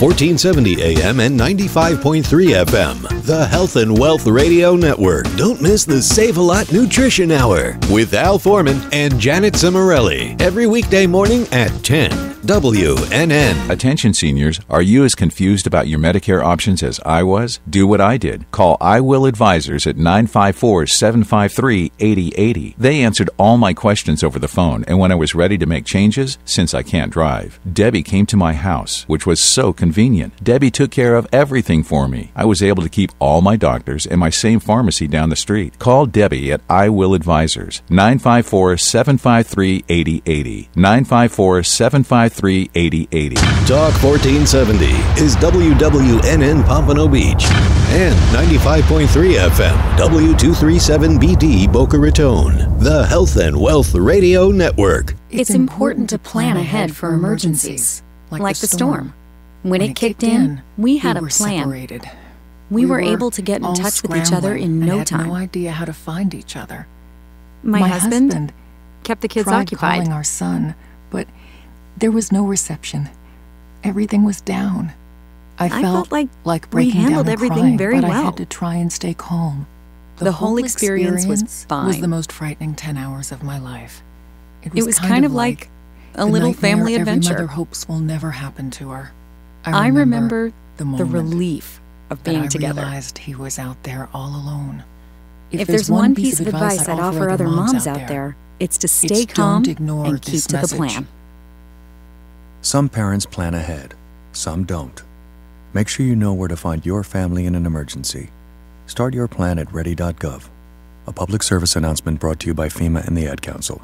1470 AM and 95.3 FM. The Health and Wealth Radio Network. Don't miss the Save a Lot Nutrition Hour with Al Foreman and Janet Cimarelli. Every weekday morning at 10. WNN. Attention seniors, are you as confused about your Medicare options as I was? Do what I did. Call I Will Advisors at 954-753-8080. They answered all my questions over the phone, and when I was ready to make changes, since I can't drive, Debbie came to my house, which was so convenient. Debbie took care of everything for me. I was able to keep all my doctors and my same pharmacy down the street. Call Debbie at I Will Advisors, 954-753-8080. 954-753-8080. Talk 1470 is WWNN Pompano Beach and 95.3 FM W237BD Boca Raton. The Health and Wealth Radio Network. It's important to plan ahead for emergencies, like the storm. When it kicked in, we had a plan. Separated. We were able to get in touch with each other in no time. Had no idea how to find each other. My husband kept the kids tried occupied. Calling our son, but there was no reception. Everything was down. I felt like breaking we handled down and everything crying, very but well. I had to try and stay calm. The whole experience was fine. Was the most frightening 10 hours of my life. It was kind of like a little family adventure. Every mother hopes will never happen to her. I remember the relief of being together. I realized he was out there all alone. If there's one piece of advice I'd offer other moms out there, it's to stay calm and keep to the plan. Some parents plan ahead, some don't. Make sure you know where to find your family in an emergency. Start your plan at ready.gov. A public service announcement brought to you by FEMA and the Ad Council.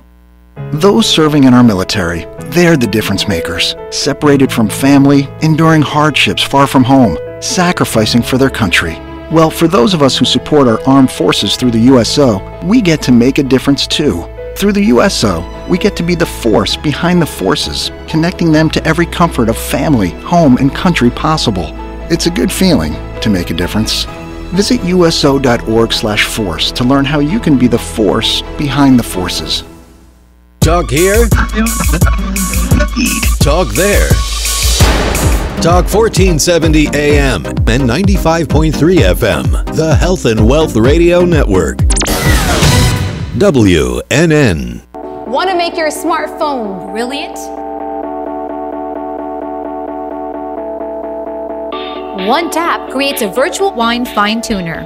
Those serving in our military, they're the difference makers. Separated from family, enduring hardships far from home, sacrificing for their country. Well, for those of us who support our armed forces through the USO, we get to make a difference too. Through the USO, we get to be the force behind the forces, connecting them to every comfort of family, home, and country possible. It's a good feeling to make a difference. Visit uso.org/force to learn how you can be the force behind the forces. Talk here. Talk there. Talk 1470 AM and 95.3 FM. The Health and Wealth Radio Network. WNN. Want to make your smartphone brilliant? One tap creates a virtual wine fine tuner.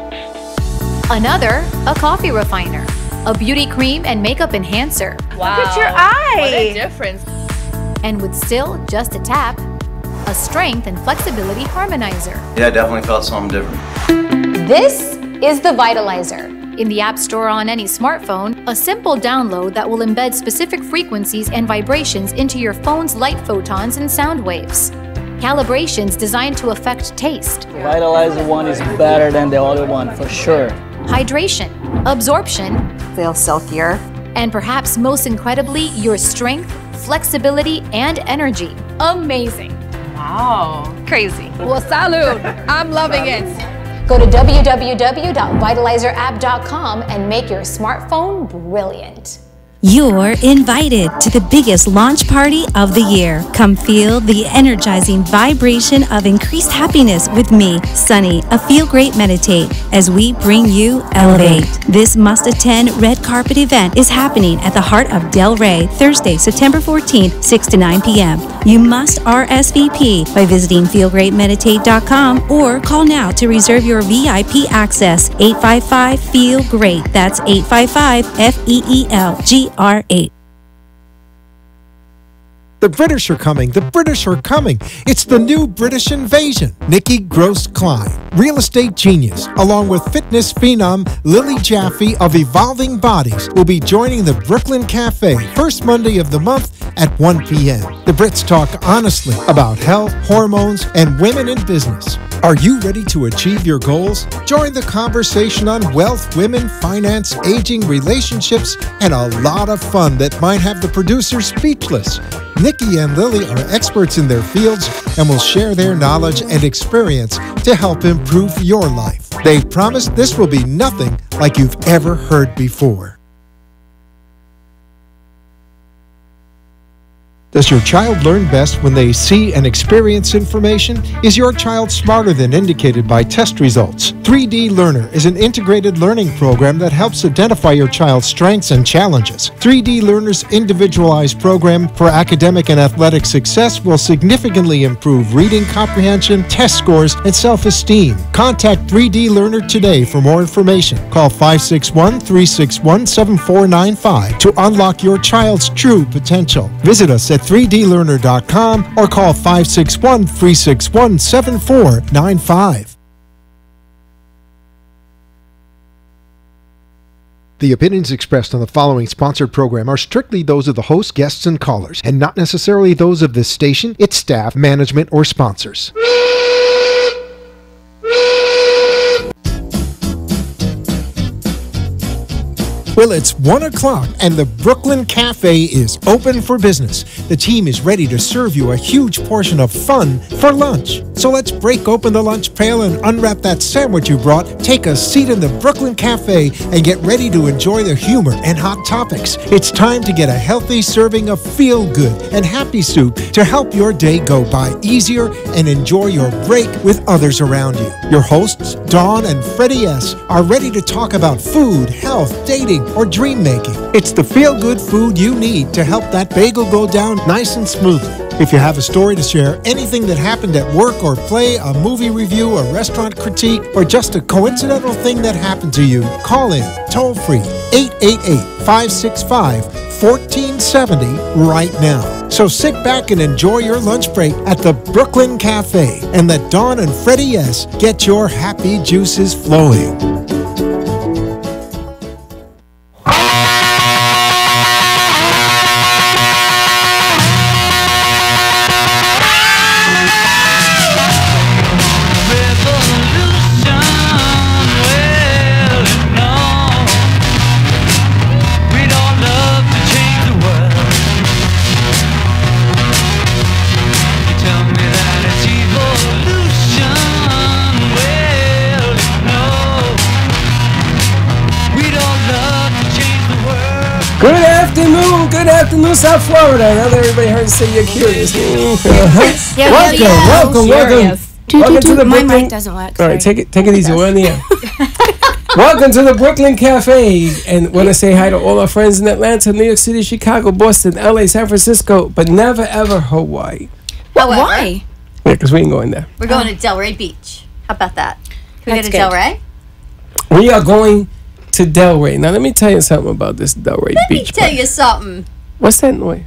Another, a coffee refiner. A beauty cream and makeup enhancer. Wow. Look at your eye! What a difference. And with still just a tap, a strength and flexibility harmonizer. Yeah, I definitely felt something different. This is the Vitalizer. In the App Store on any smartphone, a simple download that will embed specific frequencies and vibrations into your phone's light photons and sound waves. Calibrations designed to affect taste. Vitalizer one is better than the other one, for sure. Hydration, absorption, feel silkier, and perhaps most incredibly, your strength, flexibility, and energy. Amazing. Wow. Crazy. Well, salud. I'm loving it. Go to www.vitalizerapp.com and make your smartphone brilliant. You're invited to the biggest launch party of the year. Come feel the energizing vibration of increased happiness with me, Sunny, a Feel Great Meditate, as we bring you Elevate. This must-attend red carpet event is happening at the heart of Del Rey, Thursday, September 14th, 6 to 9 p.m. You must RSVP by visiting feelgreatmeditate.com or call now to reserve your VIP access, 855-FEEL-GREAT. That's 855-FEELGRATE. The British are coming. The British are coming. It's the new British invasion. Nikki Gross-Klein, real estate genius, along with fitness phenom Lily Jaffe of Evolving Bodies, will be joining the Brooklyn Cafe first Monday of the month at 1 p.m. The Brits talk honestly about health, hormones, and women in business. Are you ready to achieve your goals? Join the conversation on wealth, women, finance, aging, relationships, and a lot of fun that might have the producers speechless. Nikki and Lily are experts in their fields and will share their knowledge and experience to help improve your life. They promise this will be nothing like you've ever heard before. Does your child learn best when they see and experience information? Is your child smarter than indicated by test results? 3D Learner is an integrated learning program that helps identify your child's strengths and challenges. 3D Learner's individualized program for academic and athletic success will significantly improve reading comprehension, test scores, and self-esteem. Contact 3D Learner today for more information. Call 561-361-7495 to unlock your child's true potential. Visit us at 3dlearner.com or call 561-361-7495. The opinions expressed on the following sponsored program are strictly those of the host, guests, and callers, and not necessarily those of this station, its staff, management, or sponsors. Well, it's 1 o'clock and the Brooklyn Cafe is open for business. The team is ready to serve you a huge portion of fun for lunch. So let's break open the lunch pail and unwrap that sandwich you brought, take a seat in the Brooklyn Cafe, and get ready to enjoy the humor and hot topics. It's time to get a healthy serving of feel-good and happy soup to help your day go by easier and enjoy your break with others around you. Your hosts, Dawn and Freddy S., are ready to talk about food, health, dating, or dream making. It's the feel-good food you need to help that bagel go down nice and smoothly. If you have a story to share, anything that happened at work or play, a movie review, a restaurant critique, or just a coincidental thing that happened to you, call in toll-free 888-565-1470 right now. So sit back and enjoy your lunch break at the Brooklyn Cafe and let Dawn and Freddy S. get your happy juices flowing. Good afternoon, South Florida. Now that everybody heard you say you're curious. Welcome to the Brooklyn. My mic doesn't work. All right, take it easy. We're on the air. Welcome to the Brooklyn Cafe, and want to say hi to all our friends in Atlanta, New York City, Chicago, Boston, LA, San Francisco, but never ever Hawaii. Why? Yeah, because we ain't going there. We're going to Delray Beach. How about that? Can we go to Delray? We are going to Delray. Now, let me tell you something about this Delray Beach. Let me tell you something. What's that noise?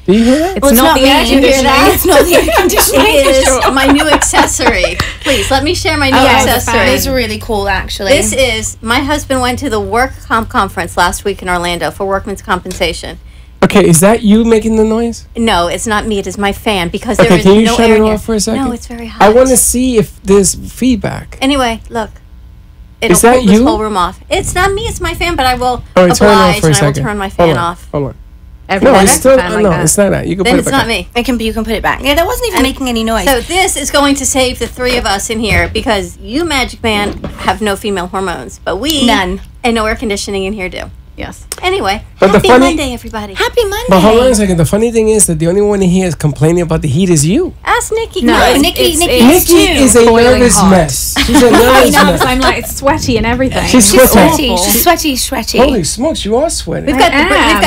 Do you hear that? It's not the air conditioning. It's not the air conditioning. It is my new accessory. Please, let me share my new accessory. It's really cool, actually. This is, my husband went to the work comp conference last week in Orlando for workman's compensation. Okay, is that you making the noise? No, it's not me. It is my fan because there is can you no shut air it in here. off for a second? No, it's very hot. I want to see if there's feedback. Anyway, look. It'll Is that pull this you? whole room off. It's not me. It's my fan, but I will All right, turn it off oblige for a and I will second. turn my fan off. Hold on. No, it's still it's not that. You can Then put it's it back not on. me. You can put it back. Yeah, that wasn't even making any noise. So this is going to save the three of us in here because you, Magic Man, have no female hormones, but we None. And no air conditioning in here do. Yes. Anyway, But happy the funny- Monday, everybody. Happy Monday. But hold on a second. The funny thing is that the only one in here is complaining about the heat is you. Ask Nikki. No, Nikki Nikki is a nervous mess. She's a nervous mess. I'm like sweaty and everything. She's sweaty. She's sweaty. Holy smokes, you are sweaty. We've got the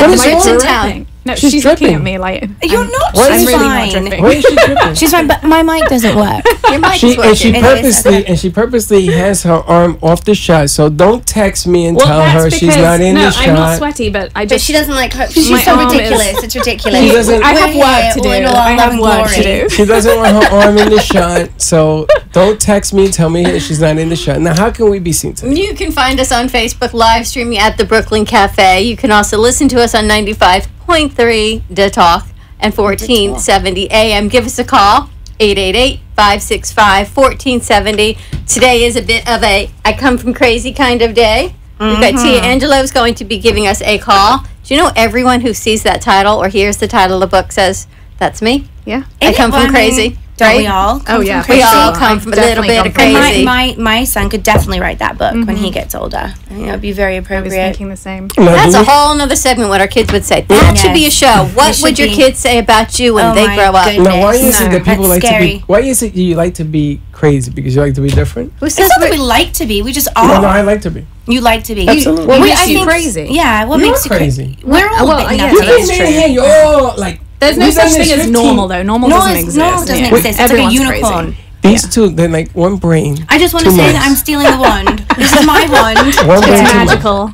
Brits in town. No, She's she's looking dripping. at me like You're not. Why She's is she- fine. dripping. Why is she dripping? She's fine, but my mic doesn't work. Your mic is And she working. purposely has her arm off the shot. So don't text me and tell her she's not in the shot. I'm not sweaty, but I But just. she doesn't like her. My She's so arm ridiculous. is- It's ridiculous. She doesn't- I have We're work here to do. all in all I love have and work to glory. do. She doesn't want her arm in the shot. So don't text me and tell me that she's not in the shot. Now, how can we be seen today? You can find us on Facebook live streaming at the Brooklyn Cafe. You can also listen to us on 95.3 Da Talk and 1470 AM. Give us a call, 888-565-1470. Today is a bit of a I come from crazy kind of day. We've got Tia Angelo's going to be giving us a call. Do you know everyone who sees that title or hears the title of the book says, that's me? Yeah. I come from crazy. Don't we all? Oh yeah, we all come from a little bit of crazy. And my son could definitely write that book when he gets older. I think that would be very appropriate. I was thinking the same. That's a whole nother segment. What our kids would say. That should be a show. What would your kids say about you when they grow up? Now, why is it that people like to be? Why is it you like to be crazy? Because you like to be different? Who says that we like to be? We just are. No, I like to be. You like to be. Absolutely. What I makes you think, crazy? Yeah, what You're makes you crazy? We're all well, big yeah, nuts. that's true. Hey, you're all like. There's no such thing as normal, though. Normal doesn't exist. Normal doesn't exist. It's like a unicorn. Crazy. These two, they're like one brain. I just want to say that I'm stealing the wand. This is my wand. It's magical.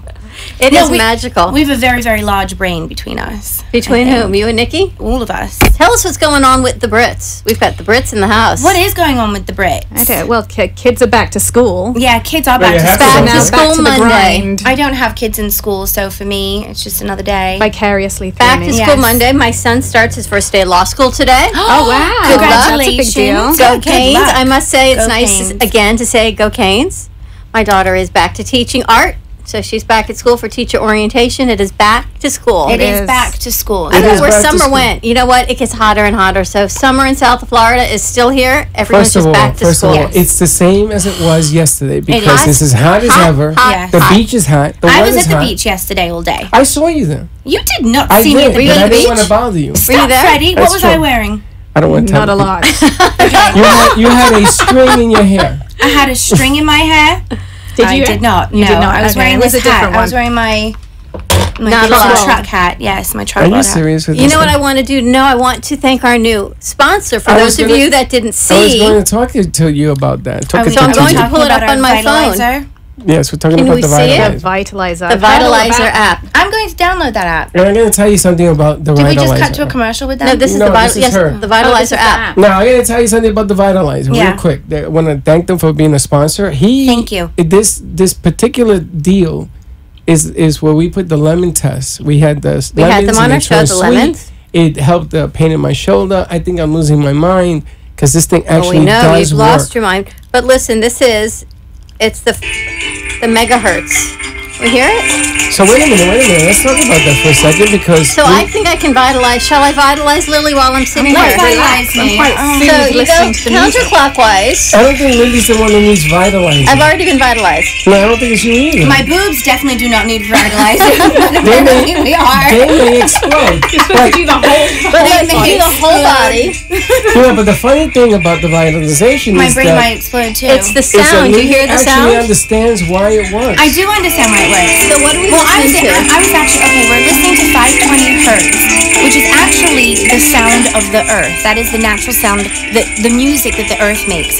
It is magical. We have a very, very large brain between us. Between whom? You and Nikki? All of us. Tell us what's going on with the Brits. We've got the Brits in the house. What is going on with the Brits? Okay, well, kids are back to school. Yeah, kids are Well, back you to have school. to Back to school Monday. I don't have kids in school, so for me, it's just another day. Vicariously through Back me. to school Monday. My son starts his first day of law school today. Oh, wow. Good Congratulations. luck. Yeah, Go good Canes. luck. I must say it's Go nice Canes. again to say go Canes. My daughter is back to teaching art. So she's back at school for teacher orientation. It is back to school. It is back to school. I don't know where summer went. You know what? It gets hotter and hotter. So summer in South Florida is still here. Everyone's just back to school. First of all, it's the same as it was yesterday because this is hot as ever. The beach is hot. The I weather's was at the hot. beach yesterday all day. I saw you there. You did not I see me at did, the but beach. I didn't want to bother you. Stop, Freddy. What That's was true. I wearing? I don't want to tell Not a you. lot. You had a string in your hair. I had a string in my hair. Did you? I did not. You no, did not. I was Okay, wearing it was this a hat. different I was one. wearing my Not little a lot. truck hat. Yes, my Are tripod you hat. serious with You this? know what I want to do? No, I want to thank our new sponsor. For I those was of gonna- you that didn't I was see, going to talk to you about that. So I'm going to pull it up on my phone. Yes, we're talking Can about we the see it? Vitalizer. Vitalizer. The Vitalizer app. I'm going to download that app. And I'm going to tell you something about the Did Vitalizer. we just cut to a commercial with that? No, this is No, the this is her. the Vitalizer app. Now, I'm going to tell you something about the Vitalizer Yeah. real quick. I want to thank them for being a sponsor. Thank you. This particular deal is where we put the lemon test. We had the We had them lemons on and our they show, turned the sweet. lemons. It helped the pain in my shoulder. I think I'm losing my mind because this thing Well, actually we know does you've work. lost your mind. But listen, it's the megahertz. We hear it? So wait a minute. Let's talk about that for a second because So I think I can vitalize. Shall I vitalize Lily while I'm sitting Let's here? vitalize me. So you go counterclockwise. I don't think Lily's the one who needs vitalizing. I've already been vitalized. No, I don't think it's you either. My boobs definitely do not need fertilizing. They may they explode. But they may do the whole body. Yeah, but the funny thing about the vitalization My is brain that might explode too. It's the sound. You hear the actually sound? understands why it works. I do understand why it works. So what are we Well, I was listening to? I was actually we're listening to 520 hertz, which is actually the sound of the earth. That is the natural sound, the music that the earth makes.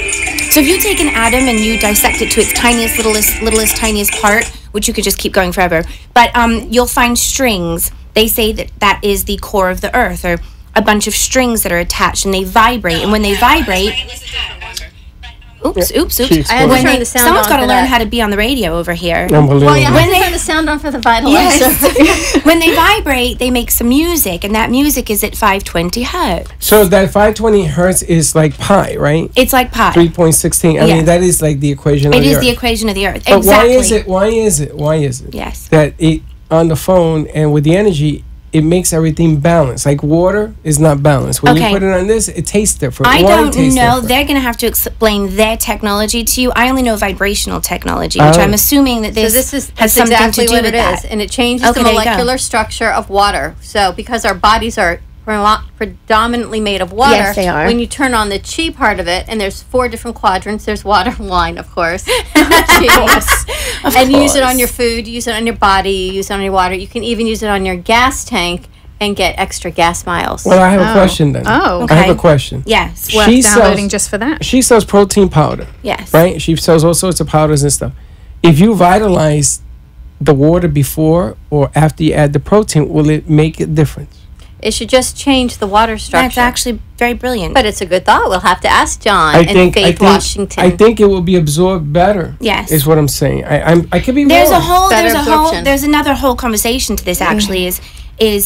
So if you take an atom and you dissect it to its tiniest, littlest, tiniest part, which you could just keep going forever, but you'll find strings. They say that is the core of the earth, or a bunch of strings that are attached, and they vibrate. And when they vibrate, oops. I had to turn the sound Someone's on got to for learn that. how to be on the radio over here. Well, yeah, When I had to turn the sound on for the vitalizer. Yes. When they vibrate, they make some music, and that music is at 520 hertz. So that 520 hertz is like pi, right? It's like pi. 3.16. I Yeah. mean, that is like the equation It of the is earth. the equation of the earth. But Exactly. why is it? Yes. That it on the phone and with the energy, it makes everything balanced. Like water is not balanced. When you Okay. put it on this, it tastes different. I Wine don't tastes know. different. They're going to have to explain their technology to you. I only know vibrational technology, which Oh. I'm assuming that So this, this is has that's something exactly to do what with it that. is, and it changes Okay, the there you go. molecular structure of water. So because our bodies are predominantly made of water, Yes, they are. when you turn on the chi part of it, and there's 4 different quadrants. There's water, wine, of course, and you use it on your food, you use it on your body, you use it on your water. You can even use it on your gas tank and get extra gas miles. Well, I have a question then. Oh, I have okay. a question. Yes. Worth She downloading sells- just for that. She sells protein powder. Yes. Right? She sells all sorts of powders and stuff. If you vitalize the water before or after you add the protein, will it make a difference? It should just change the water structure. That's actually very brilliant. But it's a good thought. We'll have to ask John and Faith Washington. I think it will be absorbed better. Yes. Is what I'm saying. I could be There's wrong. there's another whole conversation to this actually is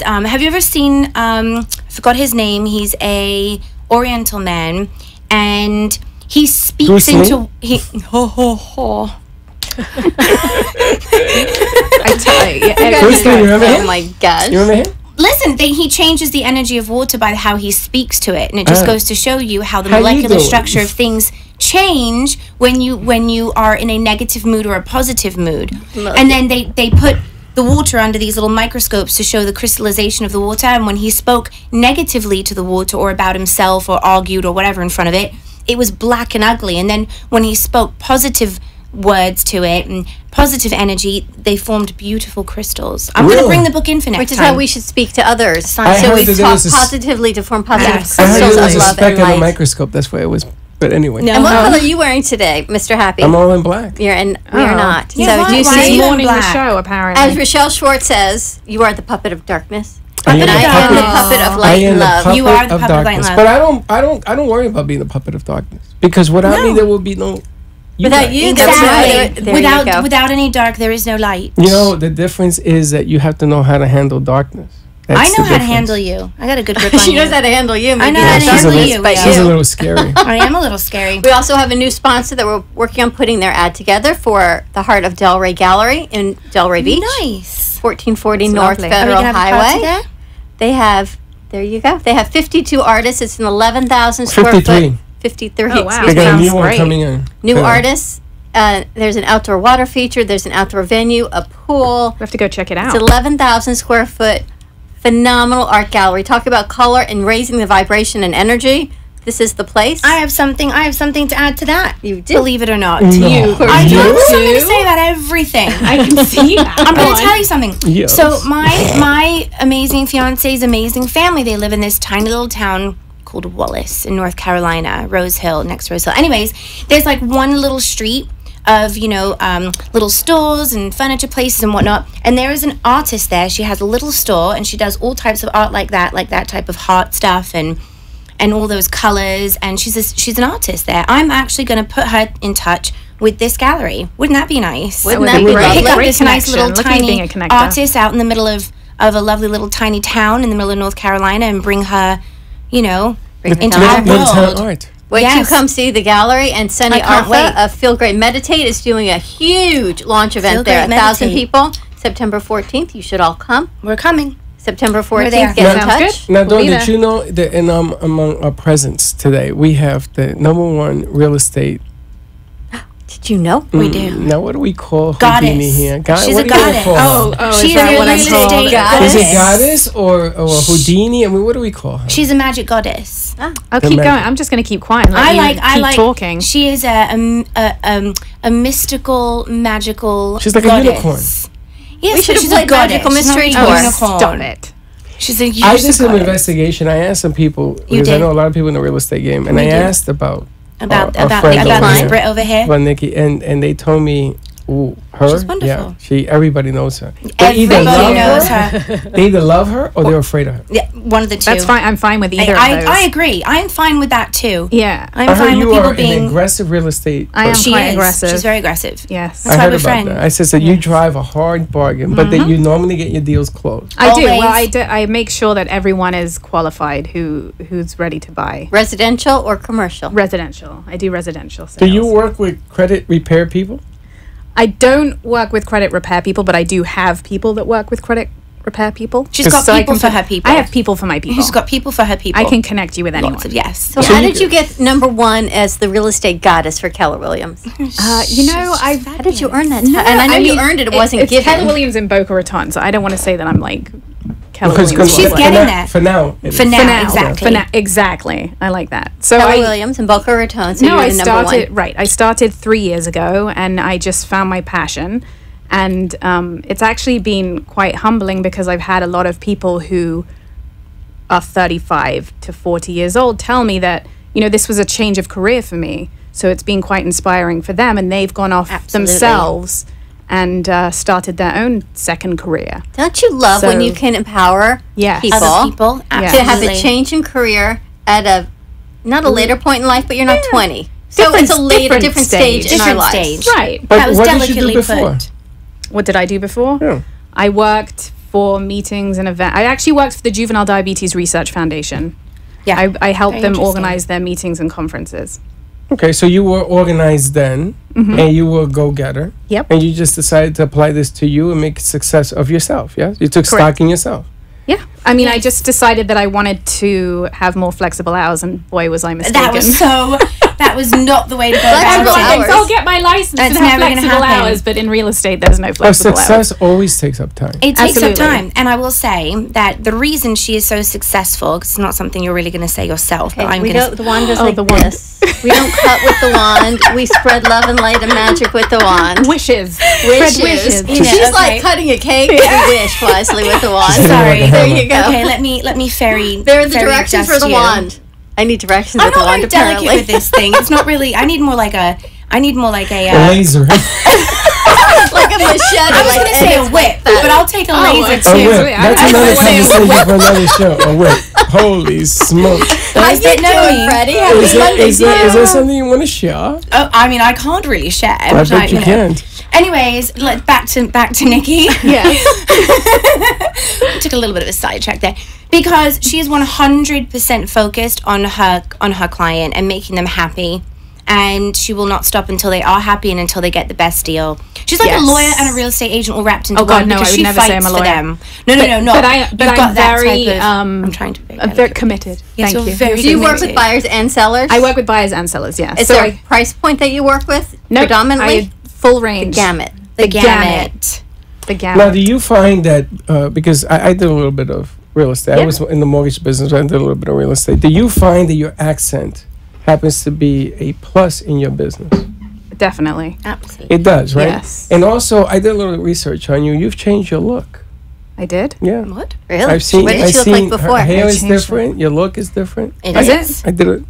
have you ever seen I forgot his name, he's a Oriental man, and he speaks Bruce Lee? into I tell you. Bruce Lee, you remember him? Oh my gosh. You remember him? Listen, he changes the energy of water by how he speaks to it, and it just goes to show you how the How you molecular doing? structure of things change when you are in a negative mood or a positive mood. And then they put the water under these little microscopes to show the crystallization of the water, and when he spoke negatively to the water or about himself or argued or whatever in front of it, it was black and ugly. And then when he spoke positive words to it and positive energy, they formed beautiful crystals. I'm going to bring the book in for next time. Which is how we should speak to others. So heard we that there talk was a positively to form positive I heard crystals there of was a love speck and in the light. microscope. That's why it was. But anyway. And what color are you wearing today, Mr. Happy? I'm all in black. We are not. Yeah, so do you see? morning the show, apparently. As Rochelle Schwartz says, you are the puppet of darkness. I am And I am the puppet of light and love. You are the puppet of light and darkness. love. But I don't worry about being the puppet of darkness, because without me there will be no. Without you, Exactly. there you go. Without any dark, there is no light. You know, the difference is that you have to know how to handle darkness. That's I know the how to difference. handle you. I got a good grip on you. She knows how to handle you. I know Maybe how to she's handle a you. little- She's a little scary. I am a little scary. We also have a new sponsor that we're working on putting their ad together for the Heart of Delray Gallery in Delray Beach. Nice. 1440 That's North lovely. Federal Are we gonna have a party Highway. there? They have, there you go. They have 52 artists. It's an 11,000 square 53. foot. 53. Oh, wow. They Excuse got a me. new one coming in. New Yeah. artists. There's an outdoor water feature. There's an outdoor venue, a pool. We have to go check it out. It's 11,000 square foot, phenomenal art gallery. Talk about color and raising the vibration and energy. This is the place. I have something to add to that. You do. Believe it or not. No. I You know do? something to say about everything. I can see that. I'm going to tell you something. Yes. So my amazing fiance's amazing family, they live in this tiny little town called Wallace in North Carolina, Rose Hill, next to Rose Hill. Anyways, there's like one little street of, little stores and furniture places and whatnot. And there is an artist there. She has a little store and she does all types of art like that type of heart stuff and all those colors. And she's an artist there. I'm actually going to put her in touch with this gallery. Wouldn't that be nice? Wouldn't that be lovely? Pick up Great this nice little connection. Look at you being tiny a connector. artist out in the middle of a lovely little tiny town in the middle of North Carolina and bring her, into our Midtown world. art. Wait till you Yes. come see the gallery. And Sunny I can't wait. Arfa of Feel Great Meditate is doing a huge launch event Feel there. Great 1,000 Meditate. people. September 14th. You should all come. We're coming. September We're there. 14th. Get in Sounds touch. good. Now, We'll Dawn, be did there. you know that among our presents today, we have the #1 real estate. Did you know? We do. Now, what do we call Goddess. Houdini here? She's what a do you goddess. call her? Oh, She's is that a what I'm real told? estate Is goddess. it goddess or Houdini? I mean, what do we call her? She's a magic goddess. I'll The keep man. going. I'm just going to keep quiet. And let you keep talking. She is a mystical, magical. She's like a goddess. unicorn. We Yes, should but have she's played a goddess. Magical She's not Mystery a Tour. unicorn. Stop it. She's a I did some goddess. investigation. I asked some people because I did. know a lot of people in the real estate game, and We I did. asked about About our friend over this here, Brit over here. about Nikki, and they told me, ooh, her. She's wonderful. Yeah, everybody knows her. They either Everybody love knows her. her. They either love her or they're afraid of her. Yeah, one of the two. That's fine. I'm fine with either of those. I agree. I'm fine with that too. Yeah. I'm I heard fine you with people are an being. aggressive real estate. I am person. She quite is. aggressive. She's very aggressive. Yes. That's I why heard we're about friends. that. I said that you drive a hard bargain, but that you normally get your deals closed. I do. Always. Well, I make sure that everyone is qualified who's ready to buy. Residential or commercial? Residential. I do residential sales. Do you work with credit repair people? I don't work with credit repair people, but I do have people that work with credit repair people. She's got I people can for put- her people. I have people for my people. She's got people for her people. I can connect you with anyone. Lots of yes. So how did you get #1 as the real estate goddess for Keller Williams? How did you earn that? And I know you earned it. It wasn't it's given. Keller Williams in Boca Raton, so I don't want to say that I'm like Keller Because Williams. She's for getting now- there. For now. it For is. now, exactly. For now, exactly. I like that. So Keller I Williams in Boca Raton. So no, you're I the started #1. right. I started 3 years ago, and I just found my passion. And it's actually been quite humbling because I've had a lot of people who are 35 to 40 years old tell me that this was a change of career for me. So it's been quite inspiring for them, and they've gone off Absolutely. themselves and started their own second career. Don't you love when So- you can empower Yes. people, Other people, to have a absolutely. change in career at a not a later point in life, but you're not 20. So Different- it's a later, different different stage in our Different lives. stage. Right. But That was what did you do delicately before? put. What did I do before? Yeah. I worked for meetings and events. I actually worked for the Juvenile Diabetes Research Foundation. Yeah. I helped Very them interesting. organize their meetings and conferences. Okay, so you were organized then, and you were a go-getter. Yep. And you just decided to apply this to you and make a success of yourself, yeah? You took Correct. stock in yourself. Yeah. I mean, I just decided that I wanted to have more flexible hours, and boy, was I mistaken. That was not the way to go about it. I'll get my license and have flexible hours, but in real estate, there's no flexible hours. Success always takes up time. It takes up time. And I will say that the reason she is so successful, because it's not something you're really going to say yourself, but I'm going to say... The wand goes like this. We don't cut with the wand. We spread love and light and magic with the wand. Wishes. Wishes. She's like cutting a cake. We wish wisely with the wand. Sorry. There you go. Okay, let me fairy. There are the directions for the wand. I need directions with the wand. I'm not very delicate with this thing. It's not really. I need more like a laser. Like a machete. I was going to say a whip, but I'll take a laser too. A whip. That's another conversation for another show. A whip. Holy smoke! How you doing, Freddy? Is there something you want to share? Oh, I mean, I can't really share. I bet you can't. Anyways, back to Nikki. Yes. Took a little bit of a sidetrack there because she is 100% focused on her client and making them happy, and she will not stop until they are happy and until they get the best deal. She's like a lawyer and a real estate agent all wrapped into one because she fights for them. No. But I'm very I'm trying to be very committed. Yes, Thank you. Do you work with buyers and sellers? I work with buyers and sellers. Yes. Is there a price point that you work with predominantly? Full range. The gamut. The gamut. Now, do you find that because I did a little bit of real estate. I was in the mortgage business. I did a little bit of real estate. Do you find that your accent happens to be a plus in your business? Definitely. Absolutely. It does, right? Yes. And also, I did a little research on you. You've changed your look. I did? Yeah. What? Really? I've seen. What did she look like before? Her hair is different. Your look is different. Is it? I did it.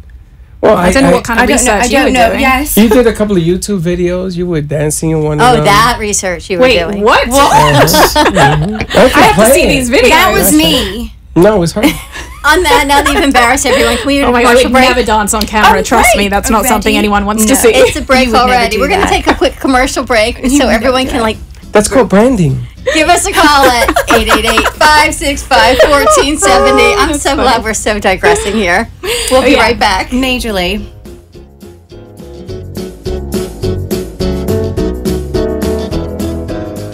Well, I don't know what kind of research you were doing. Yes. You did a couple of YouTube videos. You were dancing in one of them. Oh, that research you were doing. What? I have to see these videos. That was me. No, it was her. On that, now that you've embarrassed everyone, can we oh my God, I would never dance on camera. Trust me, that's not something anyone wants to see. It's a break already. We're going to take a quick commercial break so everyone can That's called branding. Give us a call at 888-565-1470. I'm so glad we're so digressing here. We'll be right back. Majorly.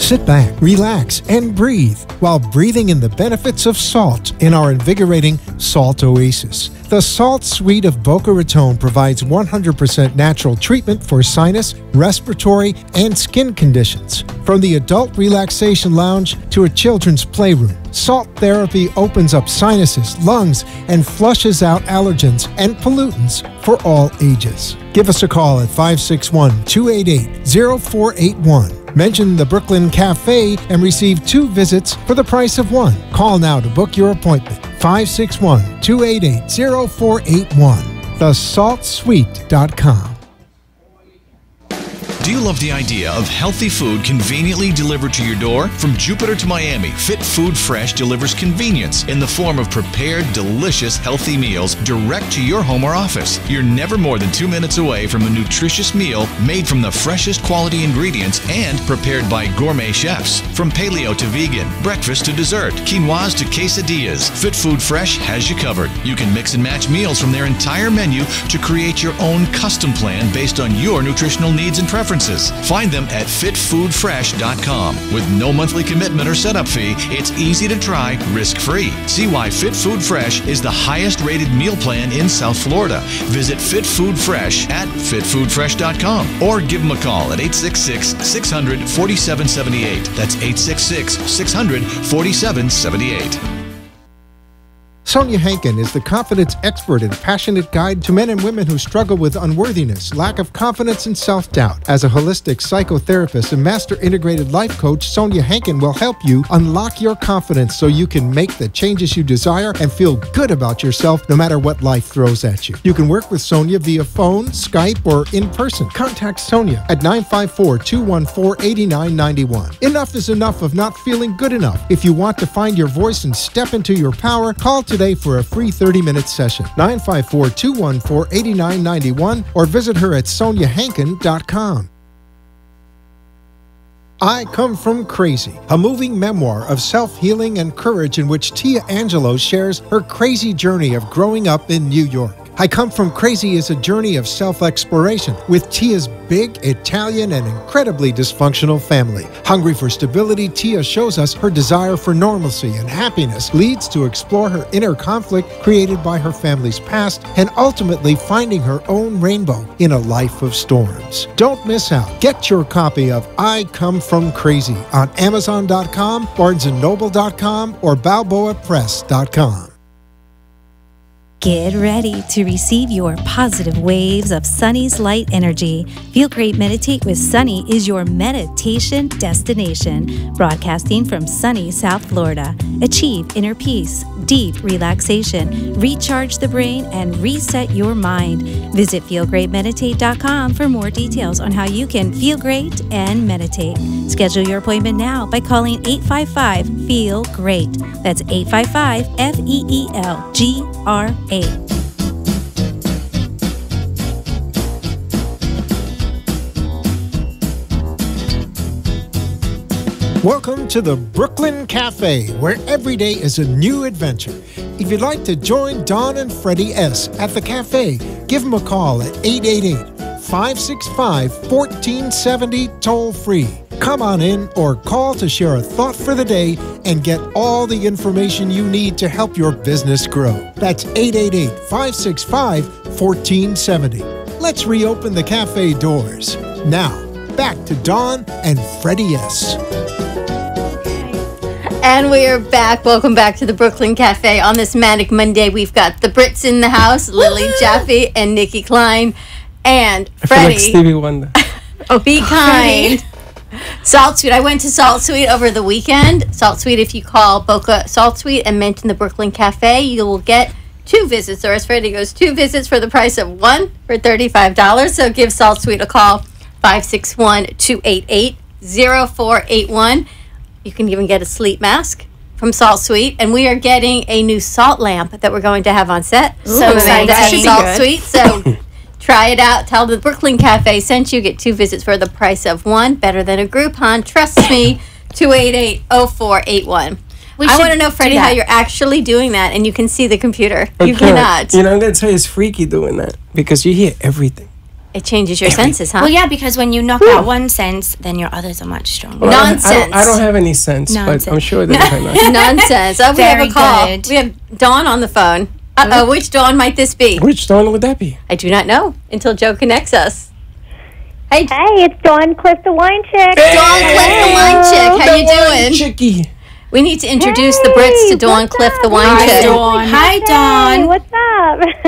Sit back, relax, and breathe while breathing in the benefits of salt in our invigorating Salt Oasis. The Salt Suite of Boca Raton provides 100% natural treatment for sinus, respiratory, and skin conditions. From the adult relaxation lounge to a children's playroom, salt therapy opens up sinuses, lungs, and flushes out allergens and pollutants for all ages. Give us a call at 561-288-0481. Mention the Brooklyn Cafe and receive 2 visits for the price of 1. Call now to book your appointment. 561-288-0481. TheSaltSuite.com. Do you love the idea of healthy food conveniently delivered to your door? From Jupiter to Miami, Fit Food Fresh delivers convenience in the form of prepared, delicious, healthy meals direct to your home or office. You're never more than 2 minutes away from a nutritious meal made from the freshest quality ingredients and prepared by gourmet chefs. From paleo to vegan, breakfast to dessert, quinoas to quesadillas, Fit Food Fresh has you covered. You can mix and match meals from their entire menu to create your own custom plan based on your nutritional needs and preferences. Find them at fitfoodfresh.com. With no monthly commitment or setup fee, it's easy to try, risk-free. See why Fit Food Fresh is the highest-rated meal plan in South Florida. Visit Fit Food Fresh at fitfoodfresh.com or give them a call at 866-600-4778. That's 866-600-4778. Sonia Hankin is the confidence expert and passionate guide to men and women who struggle with unworthiness, lack of confidence, and self-doubt. As a holistic psychotherapist and master integrated life coach, Sonia Hankin will help you unlock your confidence so you can make the changes you desire and feel good about yourself no matter what life throws at you. You can work with Sonia via phone, Skype, or in person. Contact Sonia at 954-214-8991. Enough is enough of not feeling good enough. If you want to find your voice and step into your power, call today for a free 30-minute session. 954-214-8991 or visit her at soniahankin.com. I Come From Crazy, a moving memoir of self-healing and courage in which Tia Angelou shares her crazy journey of growing up in New York. I Come From Crazy is a journey of self-exploration with Tia's big, Italian, and incredibly dysfunctional family. Hungry for stability, Tia shows us her desire for normalcy and happiness leads to explore her inner conflict created by her family's past and ultimately finding her own rainbow in a life of storms. Don't miss out. Get your copy of I Come From Crazy on Amazon.com, BarnesandNoble.com, or BalboaPress.com. Get ready to receive your positive waves of Sunny's light energy. Feel Great Meditate with Sunny is your meditation destination. Broadcasting from sunny South Florida. Achieve inner peace, deep relaxation, recharge the brain, and reset your mind. Visit feelgreatmeditate.com for more details on how you can feel great and meditate. Schedule your appointment now by calling 855-FEEL-GREAT. That's 855-FEELGRA. Welcome to the Brooklyn Cafe, where every day is a new adventure. If you'd like to join Don and Freddy S. at the cafe, give them a call at 888-565-1470 toll-free. Come on in or call to share a thought for the day and get all the information you need to help your business grow. That's 888-565-1470. Let's reopen the cafe doors. Now, back to Dawn and Freddy S. And we are back. Welcome back to the Brooklyn Cafe. On this Manic Monday, we've got the Brits in the house, Lily Jaffe and Nikki Klein, and Freddy. I feel like Stevie Wonder. Be kind. Salt Suite. I went to Salt Suite over the weekend. Salt Suite, if you call Boca Salt Suite and mention the Brooklyn Cafe, you will get 2 visits. Or as Freddy goes, 2 visits for the price of 1 for $35. So give Salt Suite a call, 561-288-0481. You can even get a sleep mask from Salt Suite. And we are getting a new salt lamp that we're going to have on set. So excited. That should be Salt Suite. So try it out. Tell the Brooklyn Cafe sent you. Get 2 visits for the price of 1. Better than a Groupon. Trust me. 288-0481. I want to know, Freddie, how you're actually doing that, and you can see the computer. You cannot. You know, I'm going to tell you, it's freaky doing that because you hear everything. It changes your senses, huh? Well, yeah, because when you knock out one sense, then your others are much stronger. Well, Nonsense. I don't have any sense, but I'm sure that Nonsense. Oh, we have a call. Good. We have Dawn on the phone. Uh-oh, which Dawn might this be? Which Dawn would that be? I do not know until Joe connects us. Hey, it's Dawn Cliff the Wine Chick. Hey. Dawn Cliff the Wine Chick. How you doing? Chickie. We need to introduce the Brits to Dawn Cliff the Wine Chick. Hi, Dawn. What's up?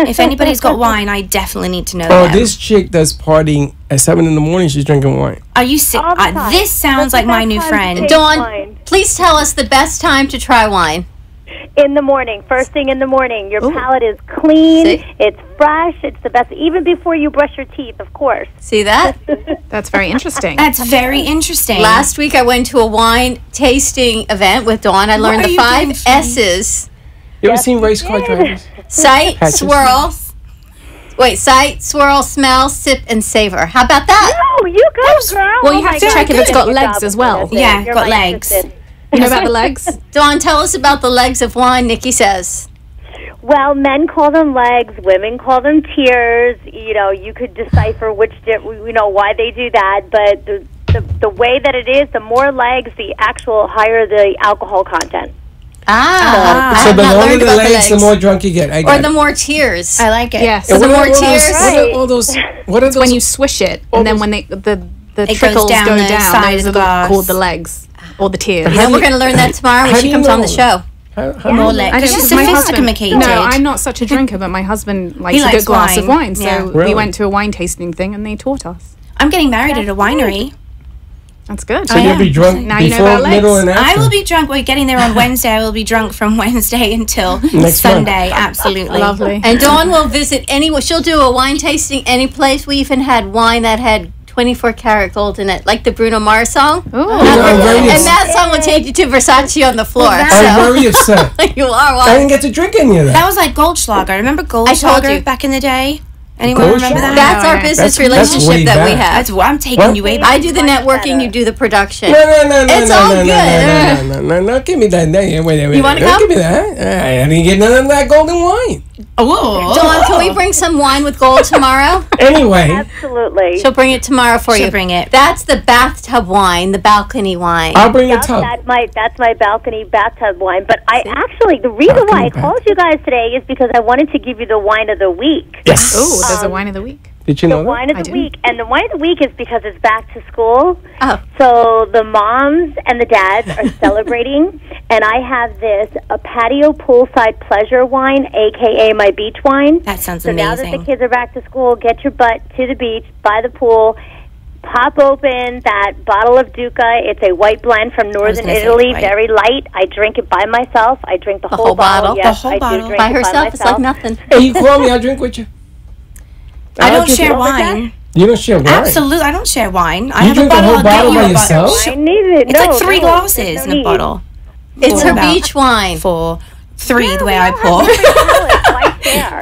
If anybody's got wine, I definitely need to know Oh, them. this chick does partying at 7 in the morning. She's drinking wine. Are you sick? This sounds like my new friend. Dawn, please tell us the best time to try wine. In the morning, first thing in the morning. Your palate is clean, it's fresh, it's the best, even before you brush your teeth, of course. See that? That's very interesting. That's very interesting. Last week I went to a wine tasting event with Dawn. I learned the 5 S's. You ever seen race car drivers? Sight, swirl. Wait, sight, swirl, smell, sip, and savor. How about that? Oh, you go, girl. Well, you have to check if it's got legs as well. Yeah, got legs. You know about the legs? Dawn, tell us about the legs of wine, Nikki says. Well, men call them legs, women call them tears. You know, you could decipher why they do that, but the way that it is, the more legs, the higher the alcohol content. So the longer the legs, the more drunk you get. Or the more tears. I like it. Yes. So the more tears. What are those? When you swish it, and then when the trickles goes down go the down, side those of the are glass. called the legs or the tears. You know, we're going to learn that tomorrow when she comes on the show. More legs. She's sophisticated. No, I'm not such a drinker, but my husband likes a good glass of wine. So we went to a wine tasting thing, and they taught us. I'm getting married at a winery. That's good. So you'll be drunk now before, you know about legs. middle, and after? I will be drunk. We're getting there on Wednesday. I will be drunk from Wednesday until Sunday. Absolutely. Lovely. And Dawn will visit she'll do a wine tasting any place. We even had wine that had 24-karat gold in it, like the Bruno Mars song. Ooh. And that song will take you to Versace on the floor. I'm very upset. You are. I didn't get to drink any of that. That was like Goldschlager. Remember Goldschlager back in the day? Anyone remember that? That's our business relationship that we have. I'm taking you way back. I do the networking, you do the production. No, it's all good. No, give me that. Wait. You want to Don't go? give me that. I didn't get none of that golden wine. Oh. Dawn, can we bring some wine with gold tomorrow? Anyway. Absolutely. She'll bring it tomorrow for you. She'll bring it. That's the bathtub wine, the balcony wine. I'll bring the Yep, tub. that's my balcony bathtub wine. But I actually, the reason why I called you guys today is because I wanted to give you the wine of the week. Yes. Oh, there's a wine of the week. Did you know The that? wine of the week. And the wine of the week is because it's back to school. Oh. So the moms and the dads are celebrating. And I have a patio poolside pleasure wine, a.k.a. my beach wine. That sounds so amazing. Now that the kids are back to school, get your butt to the beach, by the pool, pop open that bottle of Duca. It's a white blend from northern Italy, very light. I drink it by myself. I drink the whole bottle. Yes, the whole I bottle. do drink By it herself, it's like myself. nothing. Hey, you call me, I'll drink with you. I don't drink share it. wine. You don't share wine? Absolutely, I don't share wine. I You have drink a the bottle. whole I'll get bottle you by a yourself? bottle. I need it. It's No, like 3 no, glasses there's no in a need. bottle. It's her About beach wine. For 3 the way I pour.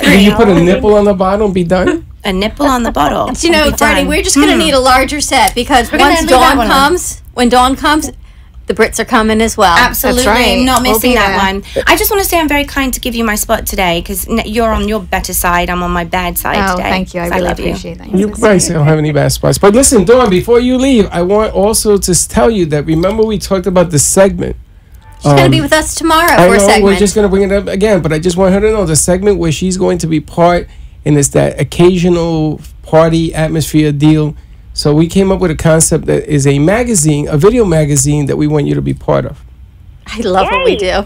Can you put a nipple on the bottle and be done? A nipple on the bottle. You know, and be Freddie, done. we're just going to need a larger set because We're gonna once leave that Dawn one on. comes, when Dawn comes, the Brits are coming as well. Absolutely, right. not We'll missing be that there. one. I just want to say I'm very kind to give you my spot today because you're on your better side. I'm on my bad side Oh, today. thank you. I 'cause really love appreciate that. You guys don't have any bad spots. But listen, Dawn, before you leave, I want also to tell you that remember we talked about the segment. She's going to be with us tomorrow I for a know segment. we're just going to bring it up again, but I just want her to know the segment where she's going to be part in this that occasional party atmosphere deal. So we came up with a concept that is a magazine, a video magazine that we want you to be part of. I love what we do.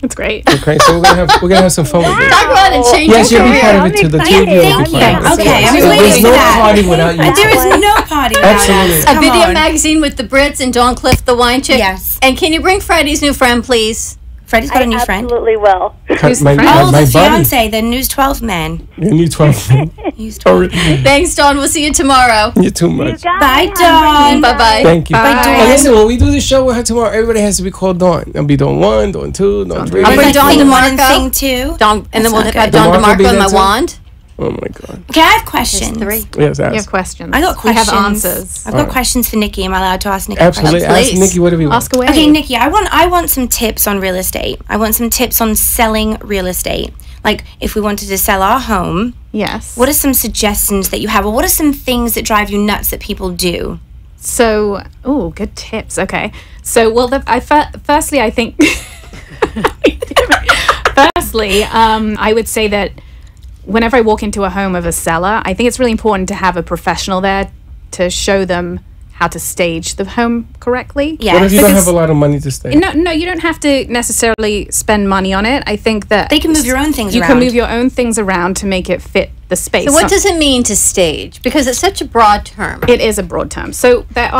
That's great. Okay, so we're gonna have some fun with it. Talk about and change Yes, your you'll be career. part of it too. The two of you will Thank be you. part of it. Okay, I was So waiting there's for no that. party without you. There is no party without Absolutely. us. A Come video on. magazine with the Brits and Dawn Cliff, the wine chick. Yes. And can you bring Freddie's new friend, please? Freddie's got a new friend. Absolutely will. Who's my Oh, my the buddy. fiance, the News 12 man. You need 12. Sorry. Thanks, Dawn. We'll see you tomorrow. You're too much. Bye, Dawn. Bye-bye. Thank you. Bye, Dawn. And listen, when we do the show with her tomorrow, everybody has to be called Dawn. It'll be Dawn 1, Dawn 2, Dawn 3. I'll bring Dawn One DeMarco. thing too. Dawn, and then we'll That's have not Dawn DeMarco be DeMarco and there my too? wand. Oh my God. Okay, I have questions. There's 3. Yes, You ask. have questions. I got We questions. have answers. I've got questions for Nikki. Am I allowed to ask Nikki Absolutely. questions? Ask Nikki whatever you want. Ask away. Okay, Nikki, I want some tips on real estate. I want some tips on selling real estate. Like, if we wanted to sell our home, Yes. what are some suggestions that you have, or what are some things that drive you nuts that people do? So, oh, good tips. Okay. So, well, firstly, I think. Firstly, I would say that whenever I walk into a home of a seller, I think it's really important to have a professional there to show them how to stage the home correctly. Yeah. What if you don't Because- have a lot of money to stay? No, you don't have to necessarily spend money on it. I think that They can move your own things You around. can move your own things around to make it fit the space. So what does it mean to stage? Because it's such a broad term. It is a broad term. So there